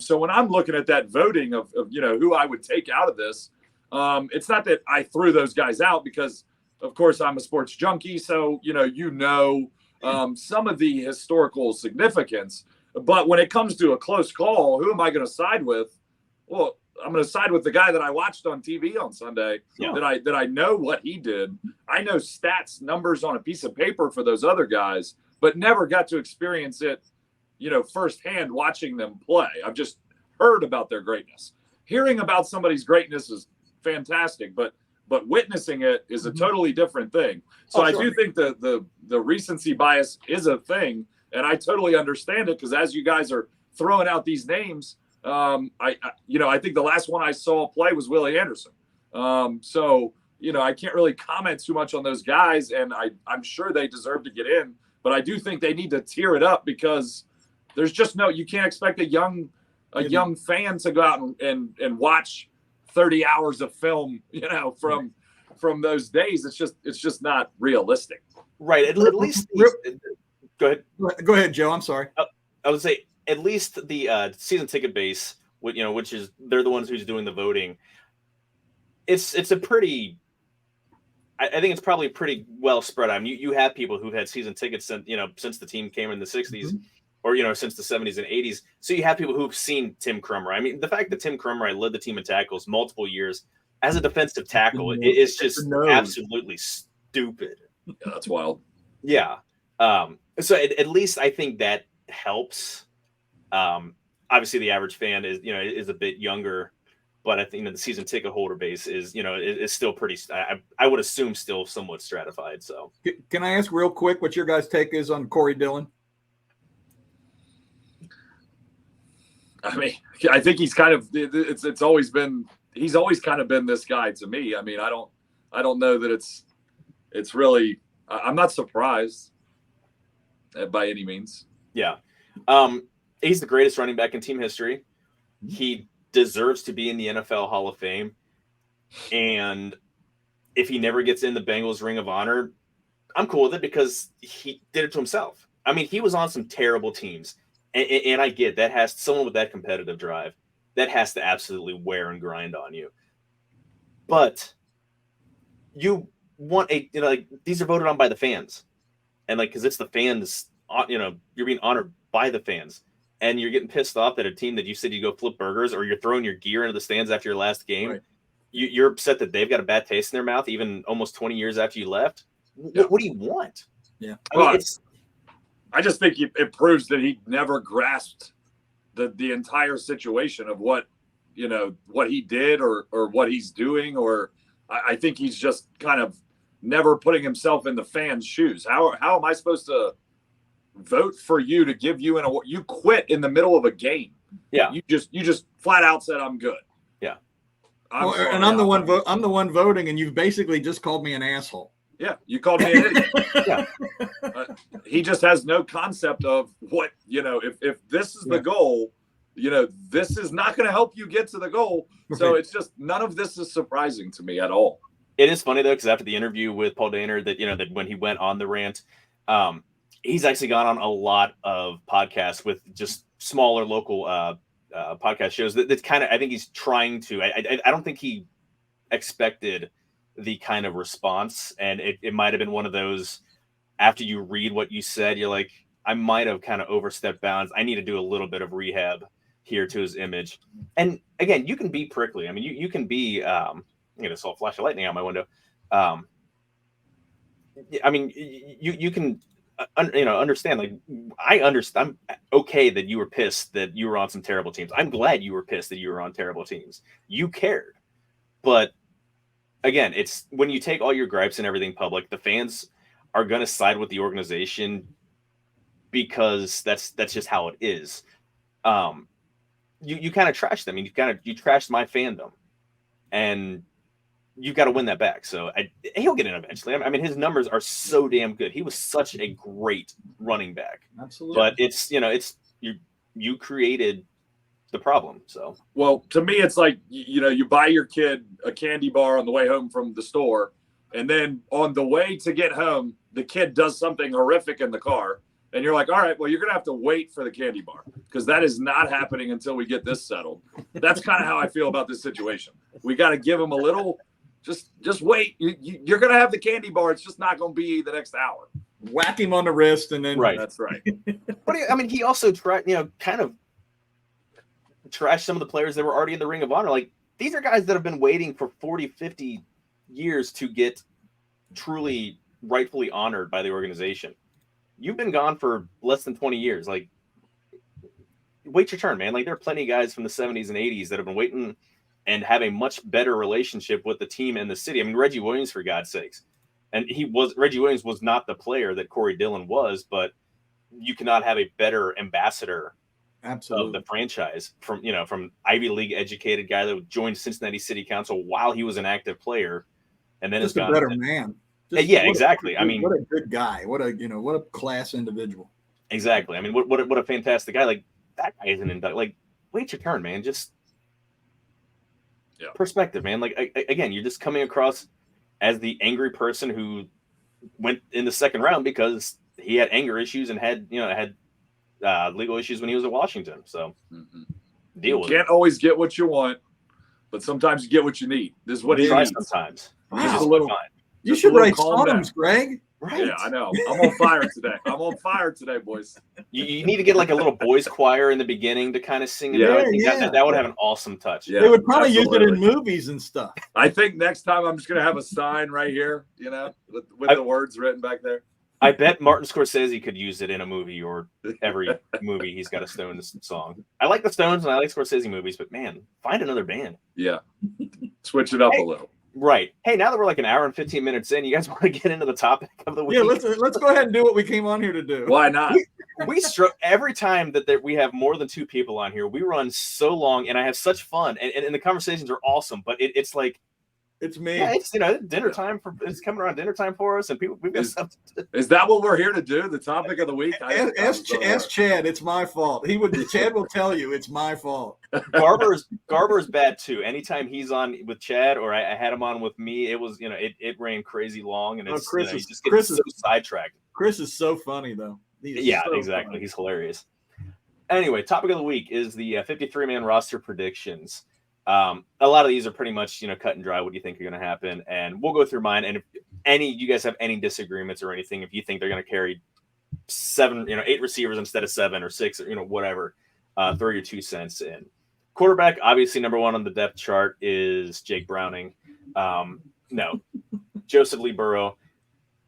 So when I'm looking at that voting of who I would take out of this, it's not that I threw those guys out because of course I'm a sports junkie. So some of the historical significance, but when it comes to a close call, who am I going to side with? Well, I'm going to side with the guy that I watched on TV on Sunday. That I know what he did. I know stats, numbers on a piece of paper for those other guys, but never got to experience it, firsthand watching them play. I've just heard about their greatness. Hearing about somebody's greatness is fantastic, but witnessing it is a totally different thing. So I do think the recency bias is a thing, and I totally understand it because as you guys are throwing out these names, I think the last one I saw play was Willie Anderson. I can't really comment too much on those guys, and I'm sure they deserve to get in, but I do think they need to tier it up because there's just you can't expect a young fan to go out and watch 30 hours of film, from those days. It's just not realistic. Right. At least go ahead. Go ahead, Joe. I'm sorry. I would say at least the season ticket base, which is they're the ones who's doing the voting. It's a pretty. I think it's probably pretty well spread. I mean, you have people who've had season tickets since the team came in the 60s, or since the 70s and 80s. So you have people who've seen Tim Crumry. I mean, the fact that Tim Crumry led the team in tackles multiple years as a defensive tackle is just absolutely stupid. Yeah, that's wild. Yeah. So at least I think that helps. Obviously, the average fan is a bit younger, but I think the season ticket holder base is still pretty. I would assume still somewhat stratified. So can I ask real quick what your guys' take is on Corey Dillon? I mean, I think he's kind of he's always kind of been this guy to me. I mean, I don't know that it's really. I'm not surprised by any means. Yeah. He's the greatest running back in team history. He deserves to be in the NFL Hall of Fame. And if he never gets in the Bengals Ring of Honor, I'm cool with it because he did it to himself. I mean, he was on some terrible teams. And I get that has someone with that competitive drive that has to absolutely wear and grind on you. But you want like these are voted on by the fans. And like, because it's the fans, you're being honored by the fans. And you're getting pissed off that a team that you said you go flip burgers or you're throwing your gear into the stands after your last game. Right. You're upset that they've got a bad taste in their mouth, even almost 20 years after you left. Yeah. What do you want? Yeah. I just think it proves that he never grasped the entire situation of what he did or what he's doing, or I think he's just kind of never putting himself in the fans' shoes. How am I supposed to vote for you to give you an award? You quit in the middle of a game. Yeah. You just flat out said, I'm good. Yeah. I'm the one voting, and you've basically just called me an asshole. Yeah, you called me an idiot. Yeah. He just has no concept of what, if this is the goal, this is not going to help you get to the goal. So it's just, none of this is surprising to me at all. It is funny though, because after the interview with Paul Dehner, that when he went on the rant, he's actually gone on a lot of podcasts with just smaller local podcast shows. That's kind of, I think he's trying to. I don't think he expected the kind of response, and it might have been one of those. After you read what you said, you're like, I might have kind of overstepped bounds. I need to do a little bit of rehab here to his image. And again, you can be prickly. I mean, you can be. I'm gonna saw a flash of lightning out my window. I mean, you can, understand. Like, I understand. I'm okay that you were pissed that you were on some terrible teams. I'm glad you were pissed that you were on terrible teams. You cared, but again, it's when you take all your gripes and everything public, the fans are gonna side with the organization because that's just how it is. You kind of trashed them. I mean, you trashed my fandom, and you've got to win that back. So he'll get in eventually. I mean, his numbers are so damn good. He was such a great running back. Absolutely. But it's you created the problem. So, well, to me, it's like, you buy your kid a candy bar on the way home from the store, and then on the way to get home, the kid does something horrific in the car. And you're like, all right, well, you're going to have to wait for the candy bar because that is not happening until we get this settled. That's kind of how I feel about this situation. We got to give him a little, just wait. You're going to have the candy bar. It's just not going to be the next hour. Whack him on the wrist and then. Right. That's right. But I mean, he also tried, kind of trashed some of the players that were already in the Ring of Honor. Like, these are guys that have been waiting for 40, 50 years to get truly rightfully honored by the organization. You've been gone for less than 20 years. Like, wait your turn, man. Like, there are plenty of guys from the 70s and 80s that have been waiting and have a much better relationship with the team and the city. I mean, Reggie Williams, for God's sakes. And Reggie Williams was not the player that Corey Dillon was, but you cannot have a better ambassador Absolutely. of the franchise from Ivy League educated guy that joined Cincinnati City Council while he was an active player. And then just a better man. Exactly. I mean, what a good guy. What a class individual. Exactly. I mean, what a fantastic guy. Like, that guy isn't like, wait your turn, man. Just perspective, man. Like, again, you're just coming across as the angry person who went in the second round because he had anger issues and had legal issues when he was at Washington. So deal with it. You can't always get what you want, but sometimes you get what you need. This is what he needs. Sometimes. Wow. Just a little. You should write songs, Greg. Right. Yeah, I know. I'm on fire today. Boys. You need to get like a little boys choir in the beginning to kind of sing it. Yeah, that would have an awesome touch. Yeah, they would probably use it in movies and stuff. I think next time I'm just going to have a sign right here, with the words written back there. I bet Martin Scorsese could use it in a movie, or every movie he's got a Stones song. I like the Stones and I like Scorsese movies, but man, find another band. Yeah. Switch it up a little. Right. Hey, now that we're like an hour and 15 minutes in, you guys want to get into the topic of the week? Yeah, let's go ahead and do what we came on here to do. Why not? We every time that we have more than two people on here, we run so long, and I have such fun, and the conversations are awesome. But it's like It's me. Yeah, it's dinner time it's coming around dinner time for us, and we've got something. Is that what we're here to do? The topic of the week? Ask Chad. It's my fault. Chad will tell you it's my fault. Garber's bad too. Anytime he's on with Chad, or I had him on with me, it was it ran crazy long, and it's he just gets so sidetracked. Chris is so funny though. Exactly. Funny. He's hilarious. Anyway, topic of the week is the 53-man roster predictions. A lot of these are pretty much cut and dry. What do you think are going to happen? And we'll go through mine. And if you guys have any disagreements or anything, if you think they're going to carry 8 receivers instead of 7 or 6, or whatever, throw your 2 cents in. Quarterback, obviously number 1 on the depth chart is Jake Browning. No, Joseph Lee Burrow.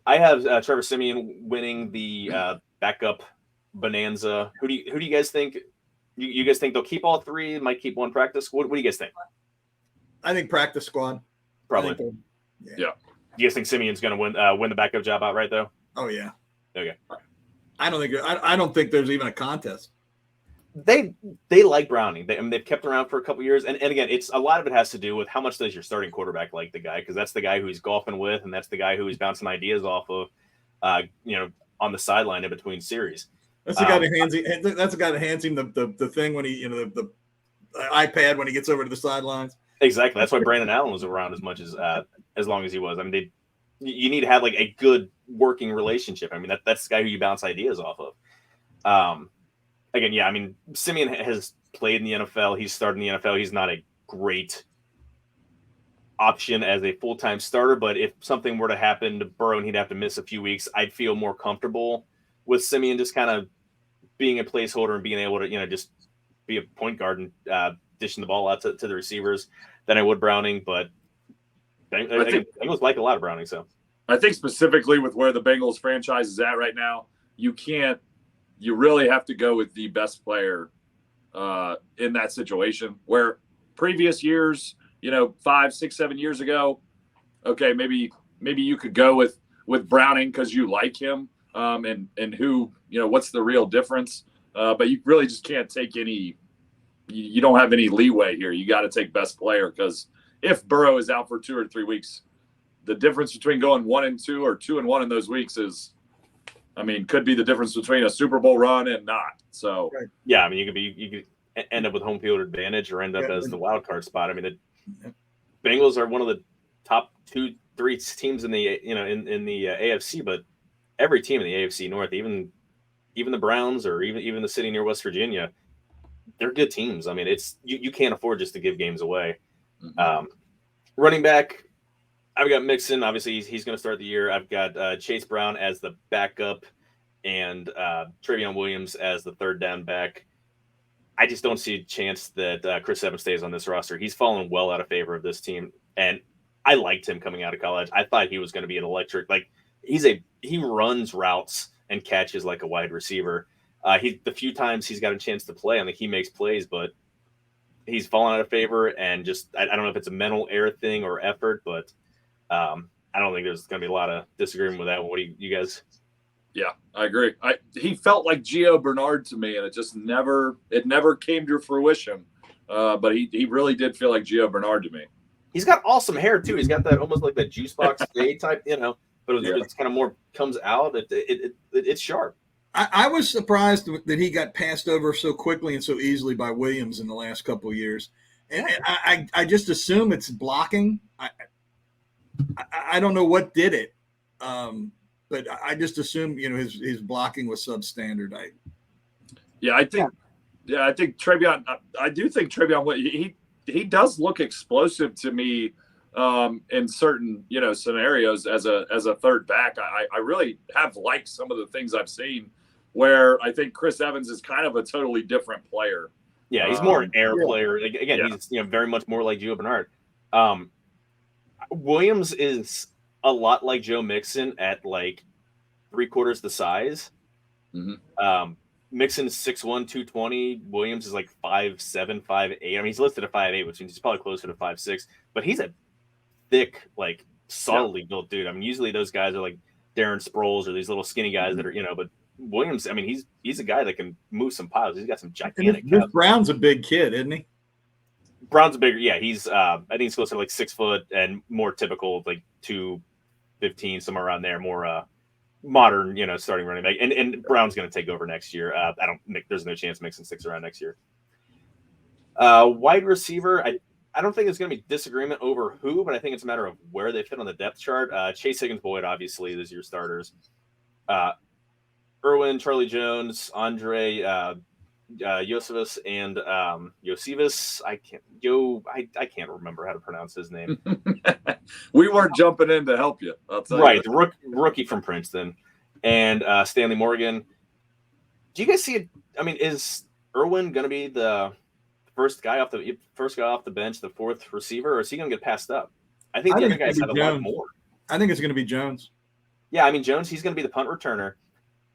I have Trevor Siemian winning the backup bonanza. Who do you guys think? You guys think they'll keep all 3? Might keep 1 practice? What do you guys think? I think practice squad. Probably. Yeah. Do you guys think Simeon's going to win the backup job outright though? Oh yeah. Okay. I don't think there's even a contest. They like Browning. They've kept around for a couple years, and again, it's a lot of it has to do with how much does your starting quarterback like the guy, because that's the guy who he's golfing with, and that's the guy who he's bouncing ideas off of, on the sideline in between series. That's the guy that hands him. That's the guy that hands him the thing when he the iPad when he gets over to the sidelines. Exactly. That's why Brandon Allen was around as much as long as he was. I mean, you need to have like a good working relationship. I mean, that's the guy who you bounce ideas off of. Again, yeah. I mean, Simeon has played in the NFL. He's started in the NFL. He's not a great option as a full-time starter, but if something were to happen to Burrow and he'd have to miss a few weeks, I'd feel more comfortable with Simeon just kind of being a placeholder and being able to, just be a point guard and dishing the ball out to the receivers than I would Browning. But Bengals like a lot of Browning. So I think specifically with where the Bengals franchise is at right now, you really have to go with the best player in that situation, where previous years, 5, 6, 7 years ago, okay, maybe you could go with Browning because you like him, and who, what's the real difference? But you really just can't take any. You don't have any leeway here. You got to take best player, because if Burrow is out for 2 or 3 weeks, the difference between going 1-2 or 2-1 in those weeks could be the difference between a Super Bowl run and not. So yeah, I mean, you could end up with home field advantage or end up as the wild card spot. I mean, the Bengals are one of the top 2-3 teams in the in the AFC, but every team in the AFC North, even the Browns or even the city near West Virginia, they're good teams. I mean, it's you can't afford just to give games away. Mm-hmm. Running back, I've got Mixon. Obviously, he's going to start the year. I've got Chase Brown as the backup and Travion Williams as the third down back. I just don't see a chance that Chris Evans stays on this roster. He's fallen well out of favor of this team, and I liked him coming out of college. I thought he was going to be an electric. Like he runs routes and catches like a wide receiver. The few times he's got a chance to play, I think he makes plays, but he's fallen out of favor. And just I don't know if it's a mental error thing or effort, but I don't think there's going to be a lot of disagreement with that. What do you guys? Yeah, I agree. He felt like Gio Bernard to me, and it just never came to fruition. But he really did feel like Gio Bernard to me. He's got awesome hair too. He's got that almost like that juice box fade type, but it's kind of more comes out. It's sharp. I was surprised that he got passed over so quickly and so easily by Williams in the last couple of years. And I just assume it's blocking. I don't know what did it. But I just assume, his blocking was substandard. I think Travion. I do think Travion. He does look explosive to me in certain scenarios as a third back. I really have liked some of the things I've seen, where I think Chris Evans is kind of a totally different player. Yeah, he's more an air player. Again, he's very much more like Gio Bernard. Williams is a lot like Joe Mixon at like 3/4 the size. Mm-hmm. Mixon's 6'1", 220. Williams is like 5'7", 5'8". I mean, he's listed at 5'8", which means he's probably closer to 5'6". But he's a thick, like solidly built dude. I mean, usually those guys are like Darren Sproles or these little skinny guys that are, but Williams, I mean, he's a guy that can move some piles. He's got some gigantic. This Brown's a big kid, isn't he? Brown's bigger. Yeah, he's I think he's closer to like 6 foot and more typical, like 215, somewhere around there. More modern, starting running back. And Brown's going to take over next year. There's no chance Mixon sticks around next year. Wide receiver, I don't think it's going to be disagreement over who, but I think it's a matter of where they fit on the depth chart. Chase, Higgins, Boyd, obviously, those are your starters. Irwin, Charlie Jones, Andre, Josephus, and Josephus. I can't remember how to pronounce his name. We weren't jumping in to help you. I'll tell right, you. the rookie from Princeton, and Stanley Morgan. Do you guys see it? I mean, is Irwin going to be the first guy off the bench, the fourth receiver, or is he going to get passed up? I think the other guys have a lot more. I think it's going to be Jones. Yeah, I mean Jones. He's going to be the punt returner,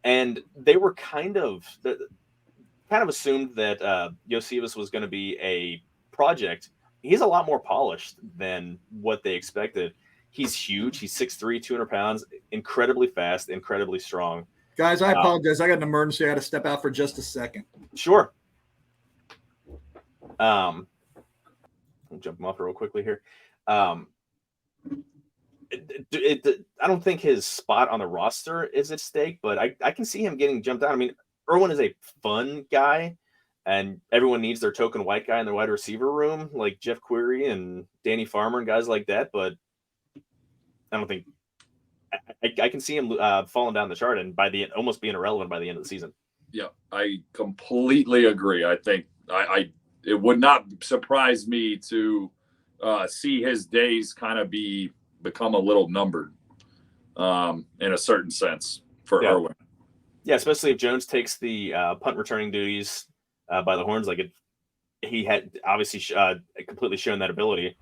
and they were kind of assumed that Josephus was going to be a project. He's a lot more polished than what they expected. He's huge. He's 6'3", 200 pounds, incredibly fast, incredibly strong. Guys, I apologize. I got an emergency. I got to step out for just a second. Sure. I'll jump him off real quickly here. I don't think his spot on the roster is at stake, but I can see him getting jumped out. I mean, Irwin is a fun guy, and everyone needs their token white guy in their wide receiver room, like Jeff Query and Danny Farmer and guys like that. But I don't think I can see him falling down the chart and almost being irrelevant by the end of the season. Yeah, I completely agree. I think it would not surprise me to see his days kind of become a little numbered in a certain sense for Irwin. Yeah, especially if Jones takes the punt returning duties by the horns, he had obviously completely shown that ability.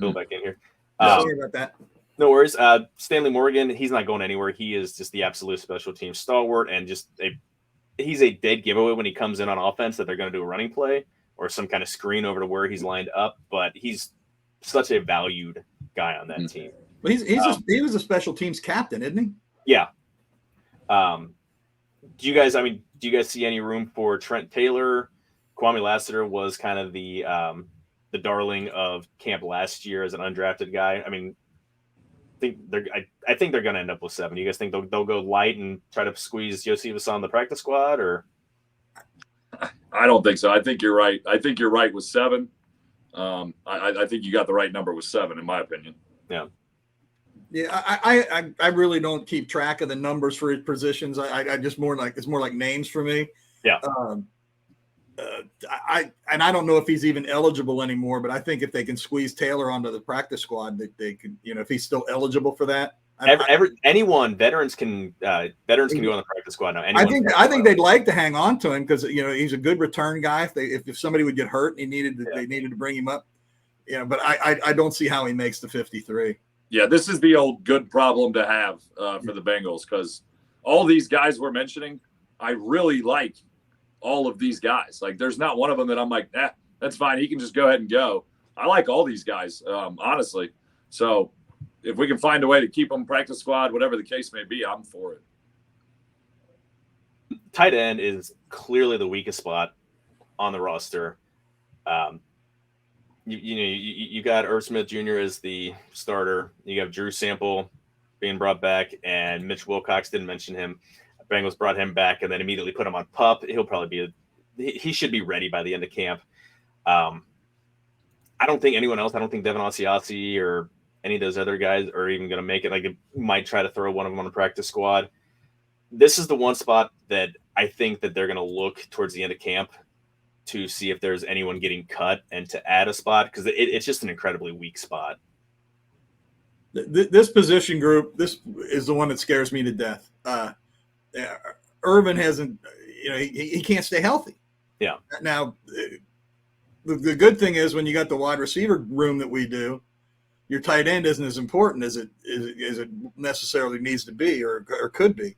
Bill back in here. Sorry about that. No worries. Stanley Morgan, he's not going anywhere. He is just the absolute special team stalwart, and he's a dead giveaway when he comes in on offense that they're going to do a running play or some kind of screen over to where he's lined up. But he's such a valued guy on that team. But he was a special teams captain, isn't he? Yeah. Do you guys see any room for Trent Taylor? Kwame Lassiter was kind of the darling of camp last year as an undrafted guy. I mean, I think they're going to end up with 7. You guys think they'll go light and try to squeeze Josephus on the practice squad, or? I don't think so. I think you're right. I think you're right with 7. I think you got the right number with 7, in my opinion. Yeah. Yeah, I really don't keep track of the numbers for his positions. I just it's more like names for me. Yeah. I don't know if he's even eligible anymore, but I think if they can squeeze Taylor onto the practice squad, they can, if he's still eligible for that. Veterans can go on the practice squad now. I think they'd like to hang on to him because he's a good return guy. If somebody would get hurt and they needed to bring him up, But I don't see how he makes the 53. Yeah, this is the old good problem to have for the Bengals, because all these guys we're mentioning, I really like all of these guys. Like, there's not one of them that I'm like, that's fine. He can just go ahead and go. I like all these guys, honestly. So if we can find a way to keep them practice squad, whatever the case may be, I'm for it. Tight end is clearly the weakest spot on the roster. You got Irv Smith Jr. as the starter. You have Drew Sample being brought back, and Mitch Wilcox, didn't mention him. Bengals brought him back and then immediately put him on PUP. He'll probably he should be ready by the end of camp. I don't think anyone else. I don't think Devin Asiasi or any of those other guys are even going to make it. Like, they might try to throw one of them on the practice squad. This is the one spot that I think that they're going to look towards the end of camp to see if there's anyone getting cut and to add a spot, because it's just an incredibly weak spot. This position group, this is the one that scares me to death. Irvin hasn't, he can't stay healthy. Yeah. Now, the good thing is when you got the wide receiver room that we do, your tight end isn't as important as it necessarily needs to be or could be.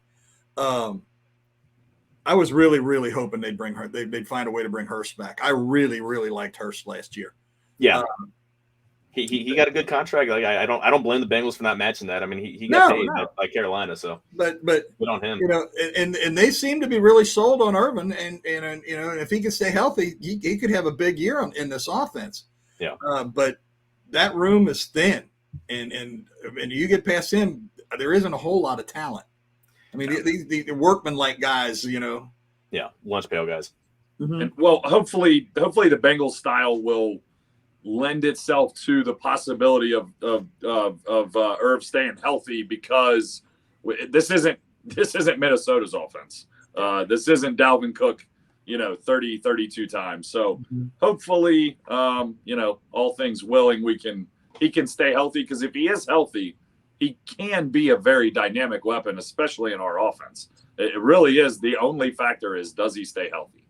I was really, really hoping they'd bring her. They'd find a way to bring Hurst back. I really, really liked Hurst last year. Yeah, he got a good contract. Like I don't blame the Bengals for not matching that. I mean, he got paid by Carolina, so but good on him. You know, and they seem to be really sold on Irvin, and you know, and if he can stay healthy, he could have a big year in this offense. Yeah. But that room is thin, and you get past him, there isn't a whole lot of talent. I mean, the workman-like guys, you know. Yeah, lunch pail guys. Mm-hmm. And, well, hopefully the Bengals style will lend itself to the possibility of Irv staying healthy, because this isn't Minnesota's offense. This isn't Dalvin Cook, 32 times. So hopefully, all things willing, he can stay healthy, because if he is healthy, he can be a very dynamic weapon, especially in our offense. It really is. The only factor is, does he stay healthy?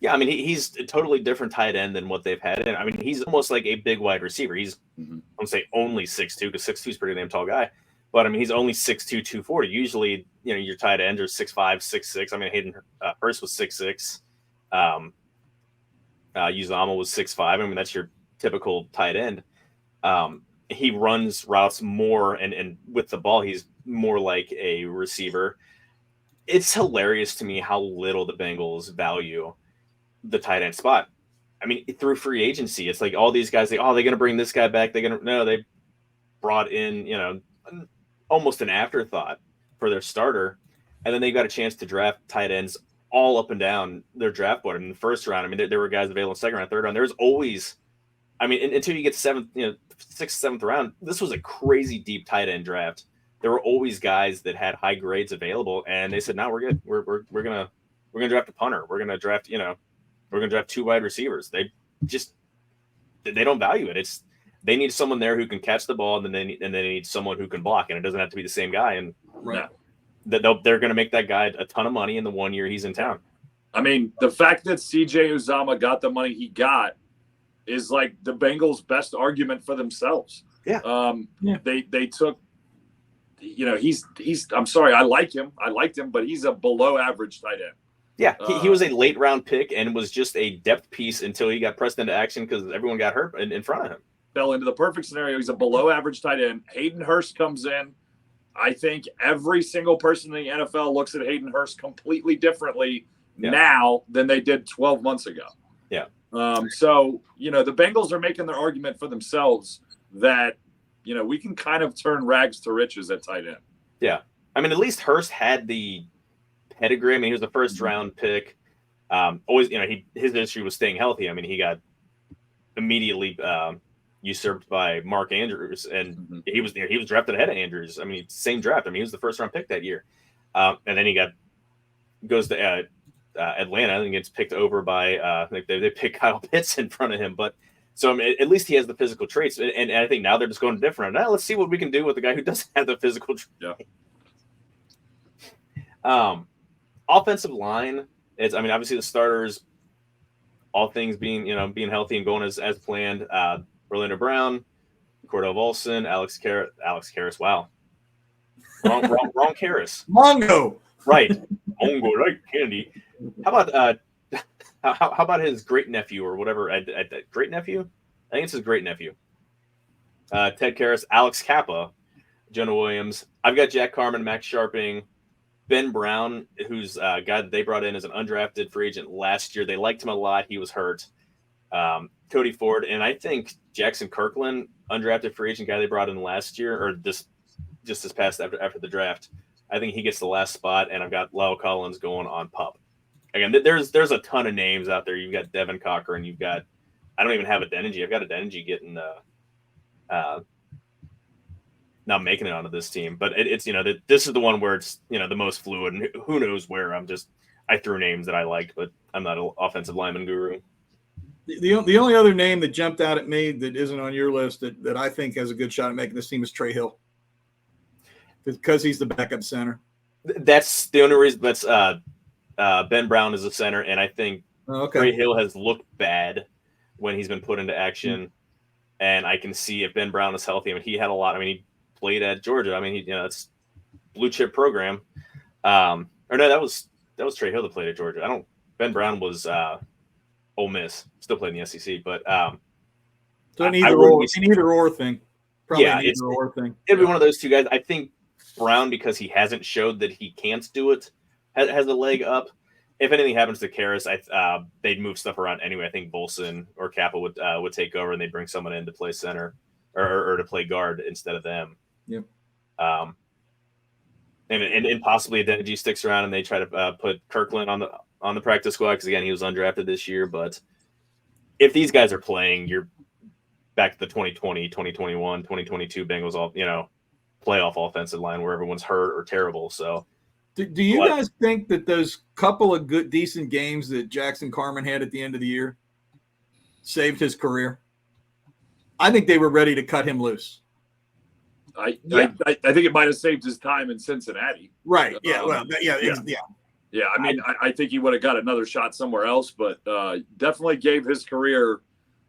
Yeah, I mean, he's a totally different tight end than what they've had. And I mean, he's almost like a big wide receiver. He's, I don't say only 6'2", because 6'2" is a pretty damn tall guy. But I mean, he's only 6'2", 240. Usually, your tight ends are 6'5", 6'6". I mean, Hayden Hurst was 6'6". Uzama was 6'5". I mean, that's your typical tight end. He runs routes more, and with the ball, he's more like a receiver. It's hilarious to me how little the Bengals value the tight end spot. I mean, through free agency, it's like all these guys think, they're going to bring this guy back. They brought in, almost an afterthought for their starter. And then they got a chance to draft tight ends all up and down their draft board. In the first round, I mean, there were guys available in the second round, third round. There's always, I mean, until you get sixth, seventh round, this was a crazy deep tight end draft. There were always guys that had high grades available, and they said, no, we're good. We're gonna draft a punter. We're gonna draft, we're going to draft 2 wide receivers. They don't value it. They need someone there who can catch the ball, and then they need someone who can block, and it doesn't have to be the same guy. And they're going to make that guy a ton of money in the 1 year he's in town. I mean, the fact that CJ Uzama got the money he got is like the Bengals' best argument for themselves. Yeah. They took, he's I'm sorry, I like him. I liked him, but he's a below average tight end. Yeah, he was a late round pick and was just a depth piece until he got pressed into action because everyone got hurt in front of him. Fell into the perfect scenario. He's a below average tight end. Hayden Hurst comes in. I think every single person in the NFL looks at Hayden Hurst completely differently now than they did 12 months ago. Yeah. So, the Bengals are making their argument for themselves that, we can kind of turn rags to riches at tight end. Yeah. I mean, at least Hurst had the pedigree. I mean, he was a first round pick. Always, his history was staying healthy. I mean, he got immediately usurped by Mark Andrews, and he was drafted ahead of Andrews. I mean, same draft. I mean, he was the first round pick that year, and then he goes to Atlanta and gets picked over by they pick Kyle Pitts in front of him. But so I mean, at least he has the physical traits, and I think now they're just going different. Now let's see what we can do with the guy who doesn't have the physical traits. Yeah. Offensive line, obviously the starters, all things being healthy and going as planned. Orlando Brown, Cordell Volson, Alex Karras. Wow, wrong Karras. Mongo. Right, Mongo, right? Candy. How about his great nephew or whatever? Great nephew? I think it's his great nephew. Ted Karras, Alex Kappa, Jonah Williams. I've got Jack Carman, Max Sharping. Ben Brown, who's a guy that they brought in as an undrafted free agent last year. They liked him a lot. He was hurt. Cody Ford, and I think Jackson Kirkland, undrafted free agent guy they brought in last year, or just this past after the draft. I think he gets the last spot, and I've got Lyle Collins going on PUP. Again, there's a ton of names out there. You've got Devin Cochran. You've got – I don't even have Adeniji. I've got Adeniji getting not making it onto this team, but it's this is the one where it's the most fluid, and who knows where. I threw names that I liked, but I'm not an offensive lineman guru. The only other name that jumped out at me that isn't on your list that I think has a good shot at making this team is Trey Hill, because he's the backup center. That's the only reason. That's Ben Brown is a center, and I think Trey Hill has looked bad when he's been put into action, and I can see if Ben Brown is healthy. I mean, he had a lot. I mean, he played at Georgia. I mean, it's blue chip program. Or no, that was Trey Hill that played at Georgia. Ben Brown was Ole Miss, still played in the SEC, but So an either or thing. Probably Yeah, an either or thing. It'll be one of those two guys. I think Brown, because he hasn't showed that he can't do it, has a leg up. If anything happens to Karras, they'd move stuff around anyway. I think Bolson or Kappa would take over, and they'd bring someone in to play center or to play guard instead of them. Yep. And possibly Adeniji sticks around, and they try to put Kirkland on the practice squad because again he was undrafted this year. But if these guys are playing, you're back to the 2020, 2021, 2022 Bengals all playoff offensive line where everyone's hurt or terrible. So. Do you guys think that those couple of good, decent games that Jackson Carman had at the end of the year saved his career? I think they were ready to cut him loose. I think it might have saved his time in Cincinnati. Right. Yeah. Yeah. I mean, I think he would have got another shot somewhere else, but definitely gave his career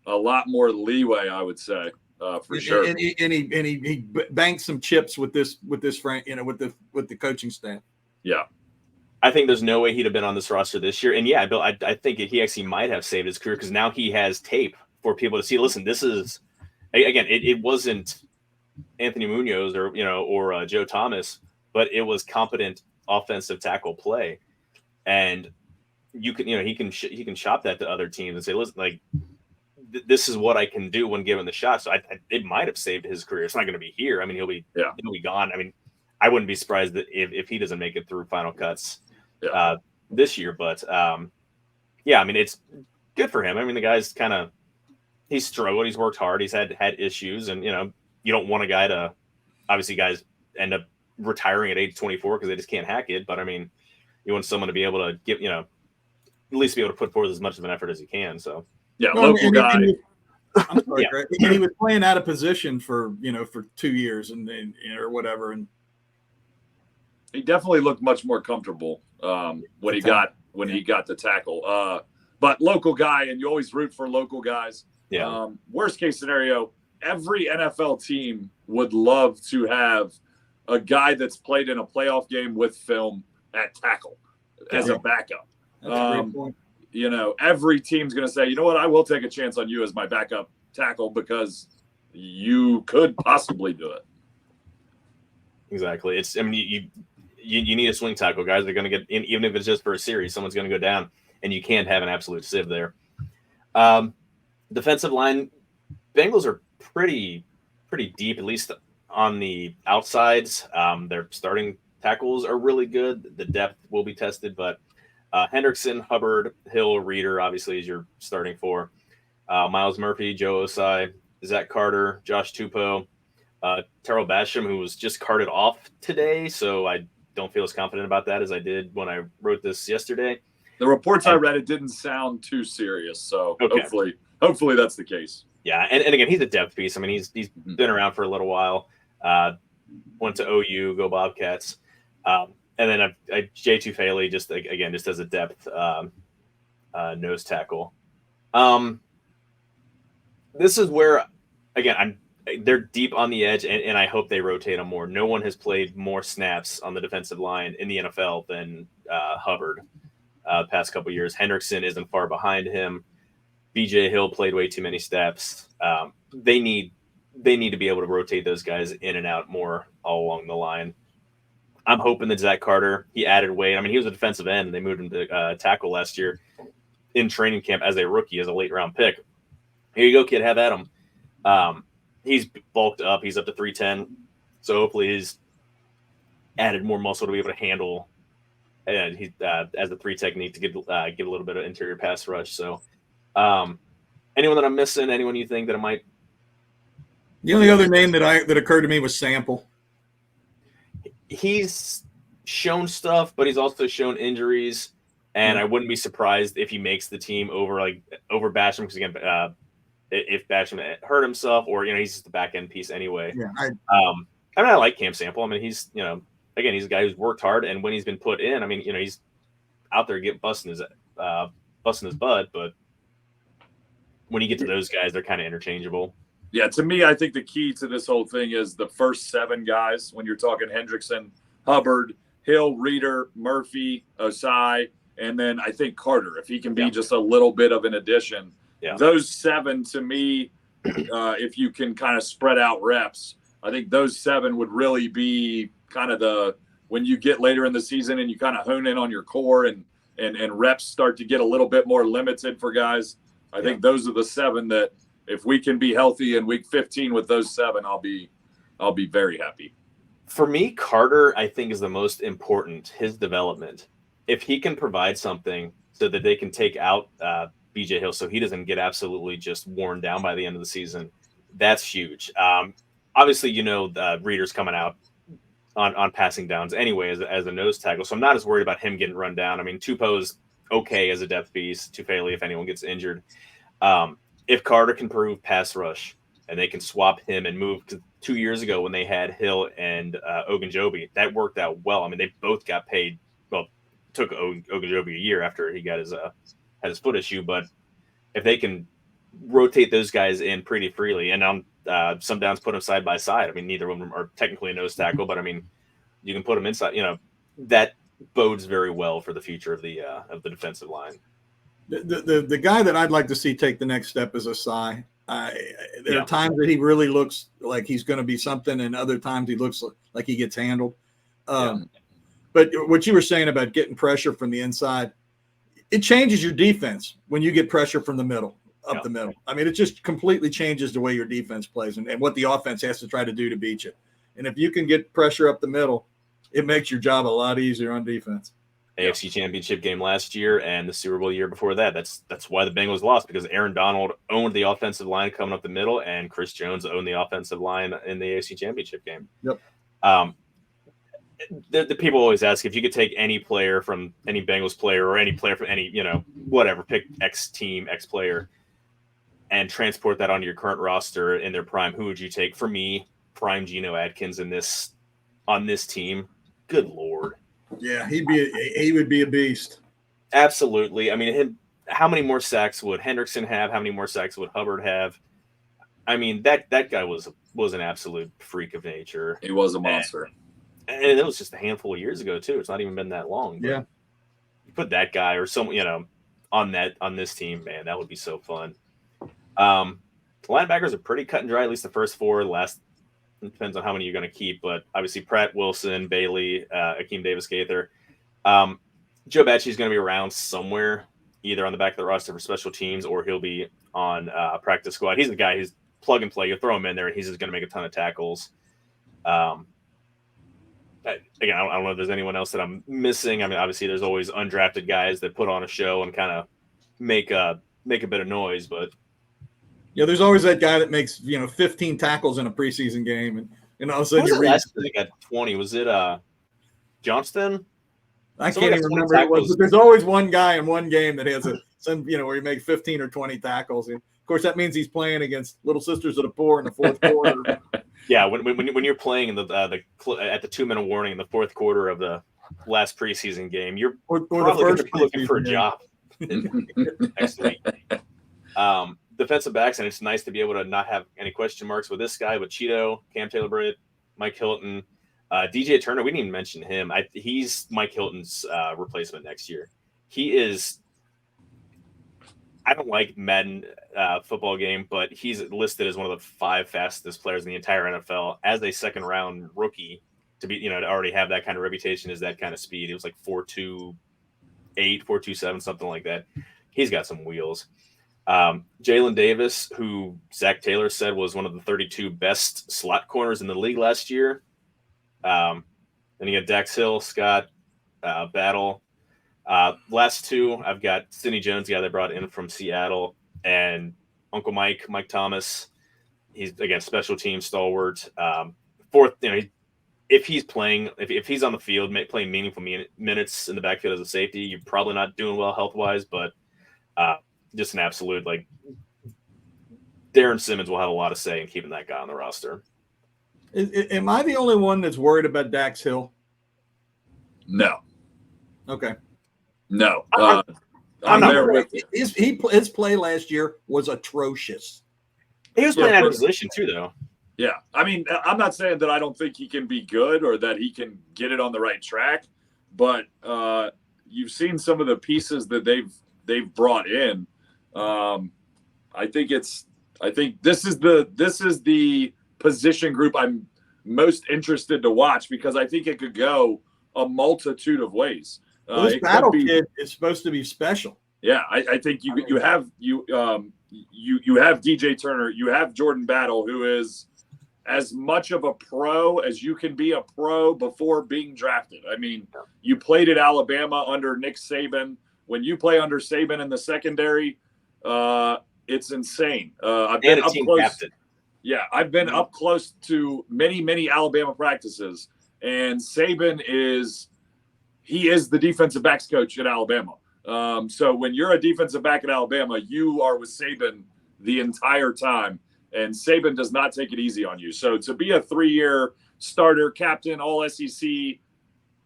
a lot more leeway, I would say, for sure. And he banked some chips with this Frank, with the coaching staff. Yeah. I think there's no way he'd have been on this roster this year. And yeah, Bill, I think he actually might have saved his career because now he has tape for people to see. Listen, this is, again, it wasn't Anthony Munoz or Joe Thomas, but it was competent offensive tackle play. And you can, he can shop that to other teams and say, listen, like, this is what I can do when given the shot. So it might have saved his career. It's not going to be here. I mean, he'll be gone. I mean, I wouldn't be surprised that if he doesn't make it through final cuts this year. But, I mean, it's good for him. I mean, the guy's he's struggled. He's worked hard. He's had issues. And, you don't want a guy to – obviously guys end up retiring at age 24 because they just can't hack it. But, I mean, you want someone to be able to give, at least be able to put forth as much of an effort as he can. So, yeah, local guy. I'm sorry, Greg. And he was playing out of position for 2 years or whatever. And he definitely looked much more comfortable when he got the tackle. But local guy, and you always root for local guys. Yeah. Worst case scenario, every NFL team would love to have a guy that's played in a playoff game with film at tackle as a backup. That's a great point. Every team's going to say, you know what, I will take a chance on you as my backup tackle because you could possibly do it. Exactly. You need a swing tackle. Guys are going to get in, even if it's just for a series, someone's going to go down, and you can't have an absolute sieve there. Defensive line, Bengals are pretty deep, at least on the outsides. Their starting tackles are really good. The depth will be tested, but Hendrickson, Hubbard, Hill, Reeder, obviously, is your starting four. Miles Murphy, Joe Osai, Zach Carter, Josh Tupou, Terrell Basham, who was just carted off today, so I don't feel as confident about that as I did when I wrote this yesterday. The reports I read, it didn't sound too serious, so hopefully that's the case. Yeah, and again, he's a depth piece. I mean, he's been around for a little while. Went to OU, go Bobcats. And then Jay Tufele just as a depth nose tackle. This is where, again, they're deep on the edge, and I hope they rotate them more. No one has played more snaps on the defensive line in the NFL than Hubbard the past couple of years. Hendrickson isn't far behind him. BJ Hill played way too many snaps. They need to be able to rotate those guys in and out more all along the line. I'm hoping that Zach Carter, he added weight. I mean, he was a defensive end, and they moved him to tackle last year in training camp as a rookie, as a late-round pick. Here you go, kid. Have at him. He's bulked up. He's up to 310. So hopefully he's added more muscle to be able to handle and he as a 3 technique to give a little bit of interior pass rush. So anyone that I'm missing, anyone you think that I might? The only other name that occurred to me was Sample. He's shown stuff, but he's also shown injuries, and I wouldn't be surprised if he makes the team over Basham because again, if Basham hurt himself or he's just the back end piece anyway. Yeah, I like Cam Sample. I mean, he's again, he's a guy who's worked hard, and when he's been put in, I mean, he's out there busting his butt, but when you get to those guys, they're kind of interchangeable. Yeah, to me, I think the key to this whole thing is the first 7 guys. When you're talking Hendrickson, Hubbard, Hill, Reeder, Murphy, Osai, and then I think Carter, if he can be just a little bit of an addition. Yeah. Those 7 to me if you can kind of spread out reps. I think those 7 would really be kind of when you get later in the season and you kind of hone in on your core and reps start to get a little bit more limited for guys. I think those are the 7 that if we can be healthy in week 15 with those 7, I'll be very happy. For me, Carter, I think, is the most important, his development. If he can provide something so that they can take out BJ Hill so he doesn't get absolutely just worn down by the end of the season, that's huge. Obviously, the Reader's coming out on passing downs anyway as a nose tackle, so I'm not as worried about him getting run down. I mean, Tupou's okay as a depth piece, Tufele if anyone gets injured. If Carter can prove pass rush and they can swap him and move to 2 years ago when they had Hill and Ogunjobi, that worked out well. I mean, they both got paid. Well, took Ogunjobi a year after he got had his foot issue, but if they can rotate those guys in pretty freely, and on some downs put them side by side. I mean, neither of them are technically a nose tackle, but I mean, you can put them inside. That bodes very well for the future of the defensive line. The guy that I'd like to see take the next step is Asai. There are times that he really looks like he's going to be something, and other times he looks like he gets handled. But what you were saying about getting pressure from the inside, it changes your defense when you get pressure from the middle, up the middle. I mean, it just completely changes the way your defense plays and what the offense has to try to do to beat you. And if you can get pressure up the middle, it makes your job a lot easier on defense. AFC Championship game last year and the Super Bowl year before that. That's why the Bengals lost, because Aaron Donald owned the offensive line coming up the middle, and Chris Jones owned the offensive line in the AFC Championship game. Yep. The people always ask if you could take any player from any Bengals player or any player from any, whatever, pick X team, X player, and transport that onto your current roster in their prime. Who would you take? For me, prime Geno Atkins on this team. Good Lord. Yeah, he would be a beast. Absolutely. I mean, how many more sacks would Hendrickson have? How many more sacks would Hubbard have? I mean, that guy was an absolute freak of nature. He was a monster. And it was just a handful of years ago too. It's not even been that long. Yeah. You put that guy or someone, on this team, man, that would be so fun. Linebackers are pretty cut and dry, at least the first 4. The last depends on how many you're going to keep, but obviously Pratt, Wilson, Bailey, Akeem Davis-Gaither. Joe Bachie's going to be around somewhere, either on the back of the roster for special teams or he'll be on practice squad. He's the guy who's plug and play. You throw him in there and he's just going to make a ton of tackles. Again, I don't know if there's anyone else that I'm missing. I mean, obviously there's always undrafted guys that put on a show and kind of make a bit of noise, but yeah, there's always that guy that makes 15 tackles in a preseason game, and all of a sudden you last year they got 20. Was it Johnston? I can't even remember who it was, but there's always one guy in one game that has where he makes 15 or 20 tackles. And of course, that means he's playing against Little Sisters of the Poor in the fourth quarter. Yeah, when you're playing in at the 2-minute warning in the fourth quarter of the last preseason game, you're probably going to be looking for a job next week. Defensive backs, and it's nice to be able to not have any question marks with this guy, but Cheeto, Cam Taylor-Britt, Mike Hilton, DJ Turner. We didn't even mention him. He's Mike Hilton's replacement next year. He is. I don't like Madden football game, but he's listed as one of the 5 fastest players in the entire NFL as a second-round rookie. To be, to already have that kind of reputation is that kind of speed. It was like 4.28, 4.27, something like that. He's got some wheels. Jalen Davis, who Zach Taylor said was one of the 32 best slot corners in the league last year. Then you got Dax Hill, Scott, Battle. Last 2, I've got Sidney Jones, the guy they brought in from Seattle, and Uncle Mike Thomas. He's, again, special team stalwart. Fourth, if he's playing, if he's on the field, playing meaningful minutes in the backfield as a safety, you're probably not doing well health-wise, but just an absolute, Darren Simmons will have a lot of say in keeping that guy on the roster. Am I the only one that's worried about Dax Hill? No. Okay. No. I'm not there with you. His play last year was atrocious. He was playing out of position too, though. Yeah. I mean, I'm not saying that I don't think he can be good or that he can get it on the right track, but you've seen some of the pieces that they've brought in. I think it's I think this is the position group I'm most interested to watch because I think it could go a multitude of ways. Well, this battle kid is supposed to be special. Yeah, I think you have DJ Turner, you have Jordan Battle, who is as much of a pro as you can be a pro before being drafted. I mean, you played at Alabama under Nick Saban. When you play under Saban in the secondary, it's insane. I've been up close. Captain. Yeah, I've been up close to many Alabama practices, and Saban is the defensive backs coach at Alabama. So when you're a defensive back at Alabama, you are with Saban the entire time, and Saban does not take it easy on you. So to be a 3-year starter, captain, all SEC,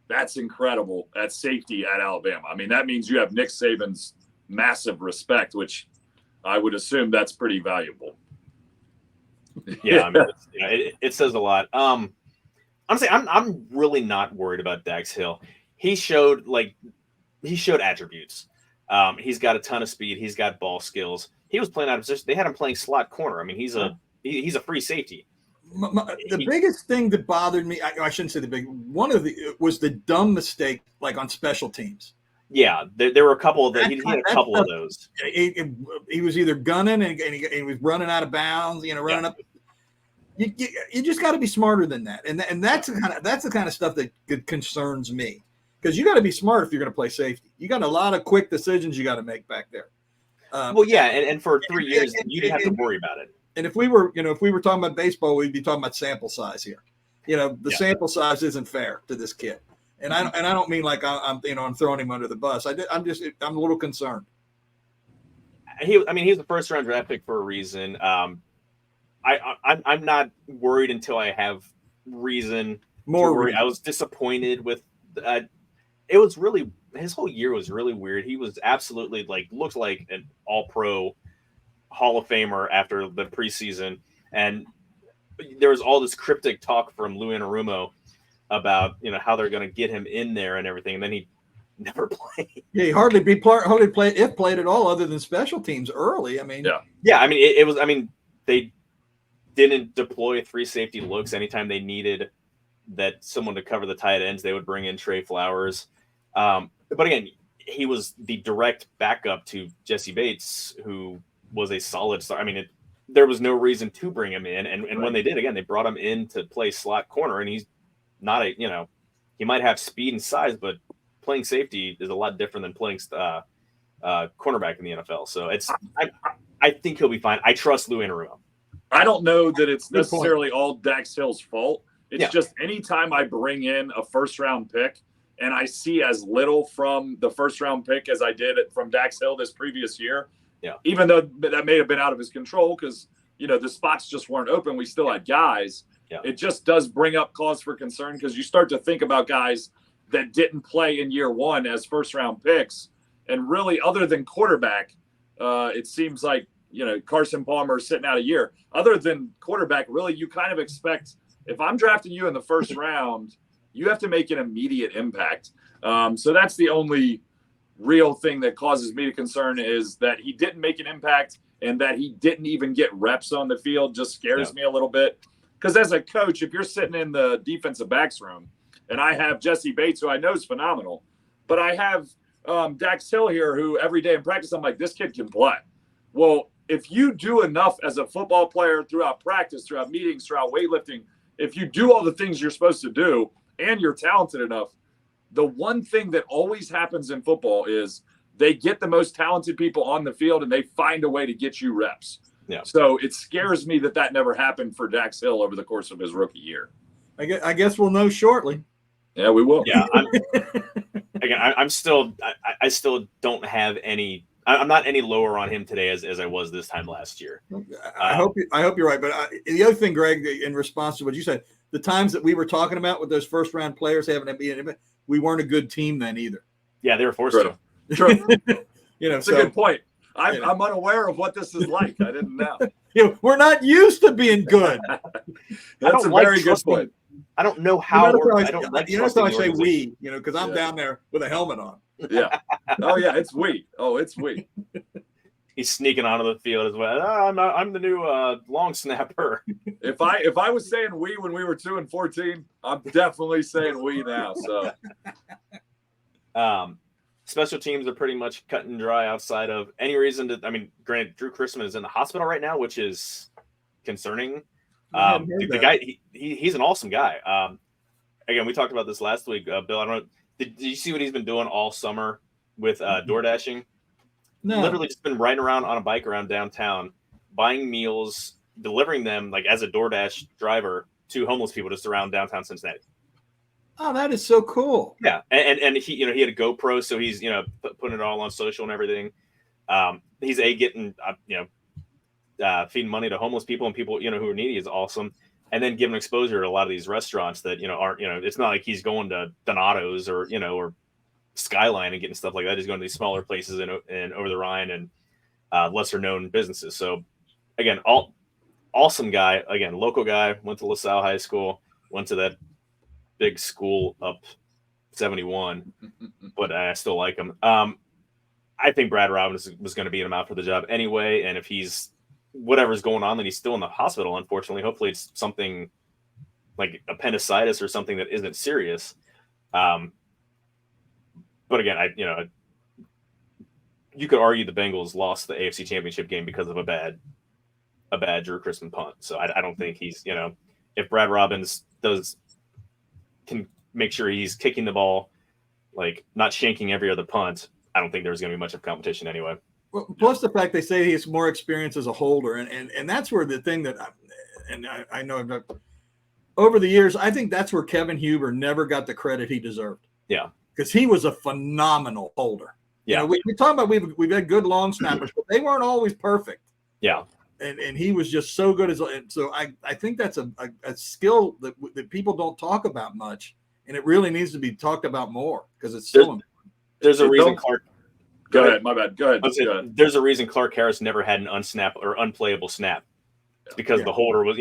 that's incredible at safety at Alabama. I mean, that means you have Nick Saban's massive respect, which I would assume that's pretty valuable. Yeah, I mean, it says a lot. Honestly, I'm really not worried about Dax Hill. He showed attributes. He's got a ton of speed. He's got ball skills. He was playing out of position. They had him playing slot corner. I mean, he's a free safety. The biggest thing that bothered me, I shouldn't say the big one was the dumb mistake, like on special teams. Yeah, there were a couple of that. He had a couple of those. He was either gunning and he was running out of bounds. Running up. You just got to be smarter than that, and that's the kind of stuff that concerns me, because you got to be smart if you're going to play safety. You got a lot of quick decisions you got to make back there. And for 3 years you didn't have to worry about it. And if we were talking about baseball, we'd be talking about sample size here. Sample size isn't fair to this kid, and I don't mean like I'm throwing him under the bus. I'm a little concerned. He was the first round draft pick for a reason. I'm not worried until I have reason. More worried. I was disappointed with. It was really, his whole year was really weird. He was absolutely looked like an all-pro Hall of Famer after the preseason, and there was all this cryptic talk from Lou Anarumo about how they're going to get him in there and everything, and then he never played. Yeah, he hardly played at all, other than special teams early. I mean, yeah. I mean, it was. I mean, they didn't deploy 3 safety looks anytime they needed someone to cover the tight ends. They would bring in Trey Flowers. But again, he was the direct backup to Jesse Bates, who was a solid star. I mean, there was no reason to bring him in. And when they did, again, they brought him in to play slot corner, and he's not he might have speed and size, but playing safety is a lot different than playing cornerback in the NFL. So I think he'll be fine. I trust Lou Anarumo. I don't know that it's necessarily all Dax Hill's fault. It's just anytime I bring in a first-round pick and I see as little from the first-round pick as I did from Dax Hill this previous year, even though that may have been out of his control because, the spots just weren't open, we still had guys. Yeah. It just does bring up cause for concern because you start to think about guys that didn't play in year one as first-round picks. And really, other than quarterback, it seems like, Carson Palmer sitting out a year. Other than quarterback, really, you kind of expect – if I'm drafting you in the first round, you have to make an immediate impact. So that's the only real thing that causes me to concern is that he didn't make an impact and that he didn't even get reps on the field just scares me a little bit. Because as a coach, if you're sitting in the defensive backs room and I have Jesse Bates, who I know is phenomenal, but I have Dax Hill here, who every day in practice, I'm like, this kid can play. Well, if you do enough as a football player throughout practice, throughout meetings, throughout weightlifting, if you do all the things you're supposed to do and you're talented enough, the one thing that always happens in football is they get the most talented people on the field and they find a way to get you reps. Yeah. So it scares me that never happened for Dax Hill over the course of his rookie year. I guess we'll know shortly. Yeah, we will. Yeah. I still don't have any. I'm not any lower on him today as I was this time last year. I hope you're right. But the other thing, Greg, in response to what you said, the times that we were talking about with those first round players having been, we weren't a good team then either. Yeah, they were forced to. True. That's a good point. I'm unaware of what this is like. I didn't know. We're not used to being good. That's a very good point. I don't know how. I say we, because I'm down there with a helmet on. Yeah. Oh, yeah. It's we. Oh, it's we. he's sneaking onto the field as well. I'm the new long snapper. If I was saying we when we were 2-14, I'm definitely saying we now. So, special teams are pretty much cut and dry outside of any reason to. I mean, granted, Drew Chrisman is in the hospital right now, which is concerning. The guy, he's an awesome guy. Again, we talked about this last week, Bill. I don't know. Did you see what he's been doing all summer with door dashing? No. Literally just been riding around on a bike around downtown, buying meals, delivering them like as a DoorDash driver to homeless people just around downtown Cincinnati. Oh, that is so cool. Yeah, and he he had a GoPro, so he's putting it all on social and everything. He's getting feeding money to homeless people and people who are needy is awesome, and then giving exposure to a lot of these restaurants that aren't it's not like he's going to Donato's or Skyline and getting stuff like that. He's going to these smaller places in over the Rhine and lesser known businesses. So again, awesome guy. Again, local guy. Went to LaSalle High School. Went to that big school up 71, but I still like him. I think Brad Robbins was going to beat him out for the job anyway. And if he's whatever's going on, then he's still in the hospital. Unfortunately, hopefully it's something like appendicitis or something that isn't serious. But again, you could argue the Bengals lost the AFC Championship game because of a bad Drew Chrisman punt. So I don't think he's if Brad Robbins can make sure he's kicking the ball, like not shanking every other punt, I don't think there's going to be much of competition anyway. Well, plus the fact they say he has more experience as a holder, and that's where the thing that I know over the years, I think that's where Kevin Huber never got the credit he deserved. Yeah. Because he was a phenomenal holder. Yeah. We talk about we've had good long snappers, but they weren't always perfect. Yeah. And he was just so good so I think that's a skill that people don't talk about much, and it really needs to be talked about more because it's so important. There's a reason Clark. Go ahead. My bad. Go ahead. There's a reason Clark Harris never had an unsnap or unplayable snap. It's because the holder was,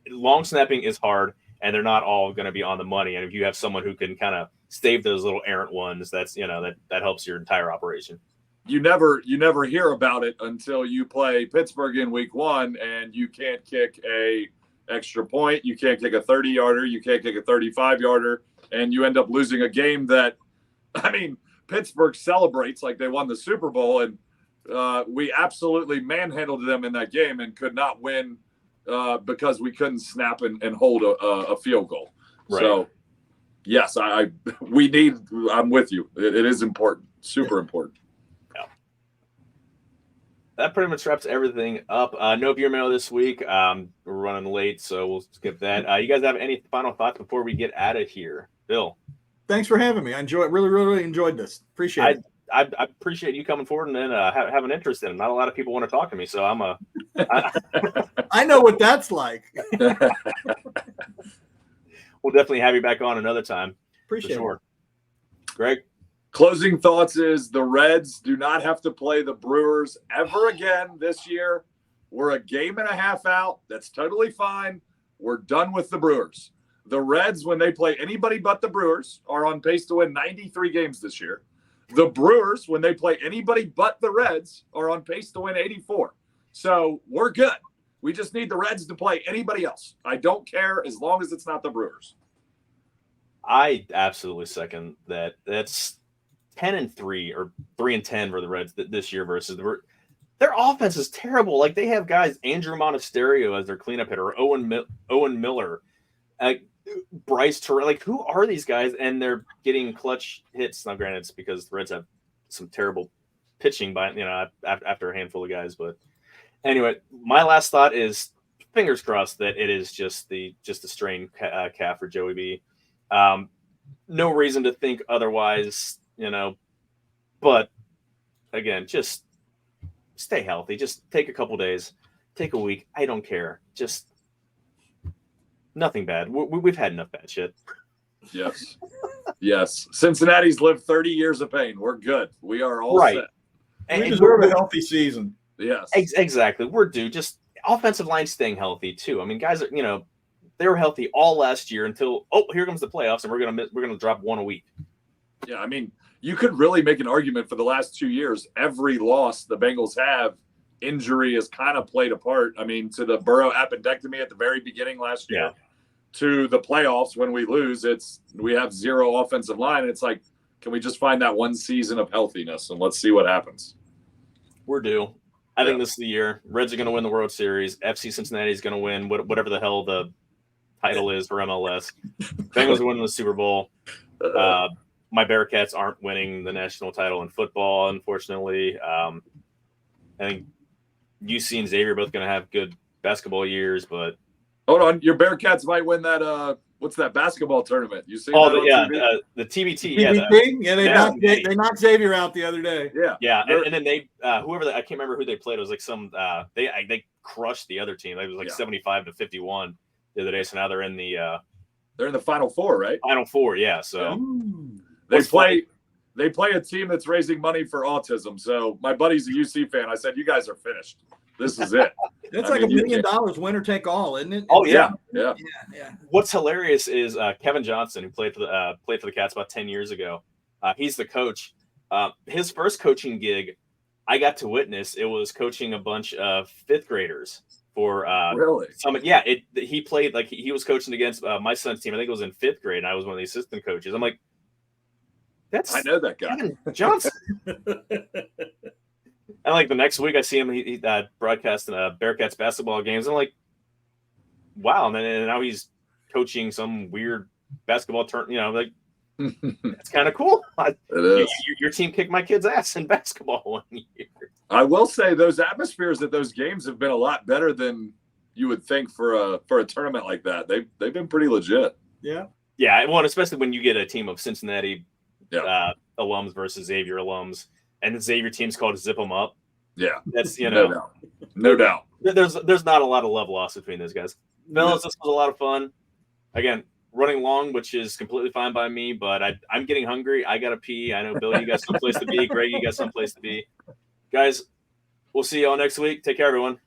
long snapping is hard, and they're not all going to be on the money. And if you have someone who can kind of stave those little errant ones, that's that helps your entire operation. You never hear about it until you play Pittsburgh in week 1 and you can't kick a extra point. You can't kick a 30-yarder. You can't kick a 35-yarder. And you end up losing a game that, Pittsburgh celebrates like they won the Super Bowl. And we absolutely manhandled them in that game and could not win because we couldn't snap and hold a field goal. Right. So, yes, I'm with you. It is important. Super important. That pretty much wraps everything up. No viewer mail this week. We're running late, so we'll skip that. You guys have any final thoughts before we get out of here? Bill? Thanks for having me. I really enjoyed this. Appreciate it. I appreciate you coming forward and then have an interest in it. Not a lot of people want to talk to me, so I know what that's like. We'll definitely have you back on another time. Appreciate it. Greg? Closing thoughts is the Reds do not have to play the Brewers ever again this year. We're a game and a half out. That's totally fine. We're done with the Brewers. The Reds, when they play anybody but the Brewers, are on pace to win 93 games this year. The Brewers, when they play anybody but the Reds, are on pace to win 84. So we're good. We just need the Reds to play anybody else. I don't care as long as it's not the Brewers. I absolutely second that. That's 10-3 or 3-10 for the Reds this year versus their offense is terrible. Like they have guys, Andrew Monasterio as their cleanup hitter, Owen Miller, Bryce Terrell. Like who are these guys? And they're getting clutch hits. Now, granted, it's because the Reds have some terrible pitching by after a handful of guys. But anyway, my last thought is fingers crossed that it is just a strained calf for Joey B. No reason to think otherwise. But again, just stay healthy. Just take a couple days, take a week. I don't care. Just nothing bad. We've had enough bad shit. Yes. Yes. Cincinnati's lived 30 years of pain. We're good. We are all set. We deserve a healthy season. Yes. Exactly. We're due. Just offensive line staying healthy too. I mean, guys are, they were healthy all last year until, here comes the playoffs and we're going to drop one a week. Yeah, I mean, you could really make an argument for the last 2 years. Every loss the Bengals have, injury has kind of played a part. I mean, to the Burrow appendectomy at the very beginning last year, to the playoffs when we lose, we have zero offensive line. It's like, can we just find that one season of healthiness and let's see what happens? We're due. I think this is the year. Reds are going to win the World Series. FC Cincinnati is going to win whatever the hell the title is for MLS. Bengals are winning the Super Bowl. My Bearcats aren't winning the national title in football, unfortunately. I think UC and Xavier are both going to have good basketball years, but hold on, your Bearcats might win that. What's that basketball tournament? You see? Oh, the TBT. TBT? They knocked Xavier out the other day. Yeah. And then they I can't remember who they played. It was like some they crushed the other team. It was like 75-51 the other day. So now they're in the Final Four, right? Final Four, yeah. So they play a team that's raising money for autism. So my buddy's a UC fan. I said, you guys are finished. This is it. It's like $1 million winner take all, isn't it? Oh yeah. What's hilarious is Kevin Johnson, who played for the Cats about 10 years ago. He's the coach. His first coaching gig, I got to witness. It was coaching a bunch of fifth graders for really. He played like he was coaching against my son's team. I think it was in fifth grade. And I was one of the assistant coaches. I'm like, I know that guy, Kevin Johnson. And like the next week, I see him. He broadcasting Bearcats basketball games. I'm like, wow. And then now he's coaching some weird basketball tournament. Like it's kind of cool. It is. Your team kicked my kid's ass in basketball one year. I will say those atmospheres at those games have been a lot better than you would think for a tournament like that. They've been pretty legit. Yeah. Yeah. Well, especially when you get a team of Cincinnati alums versus Xavier alums. And the Xavier team's called Zip 'em Up. Yeah, that's no doubt. There's not a lot of love lost between those guys. Fellas, this was a lot of fun. Again, running long, which is completely fine by me. But I'm getting hungry. I gotta pee. I know Billy, you got someplace to be. Greg, you got someplace to be. Guys, we'll see y'all next week. Take care, everyone.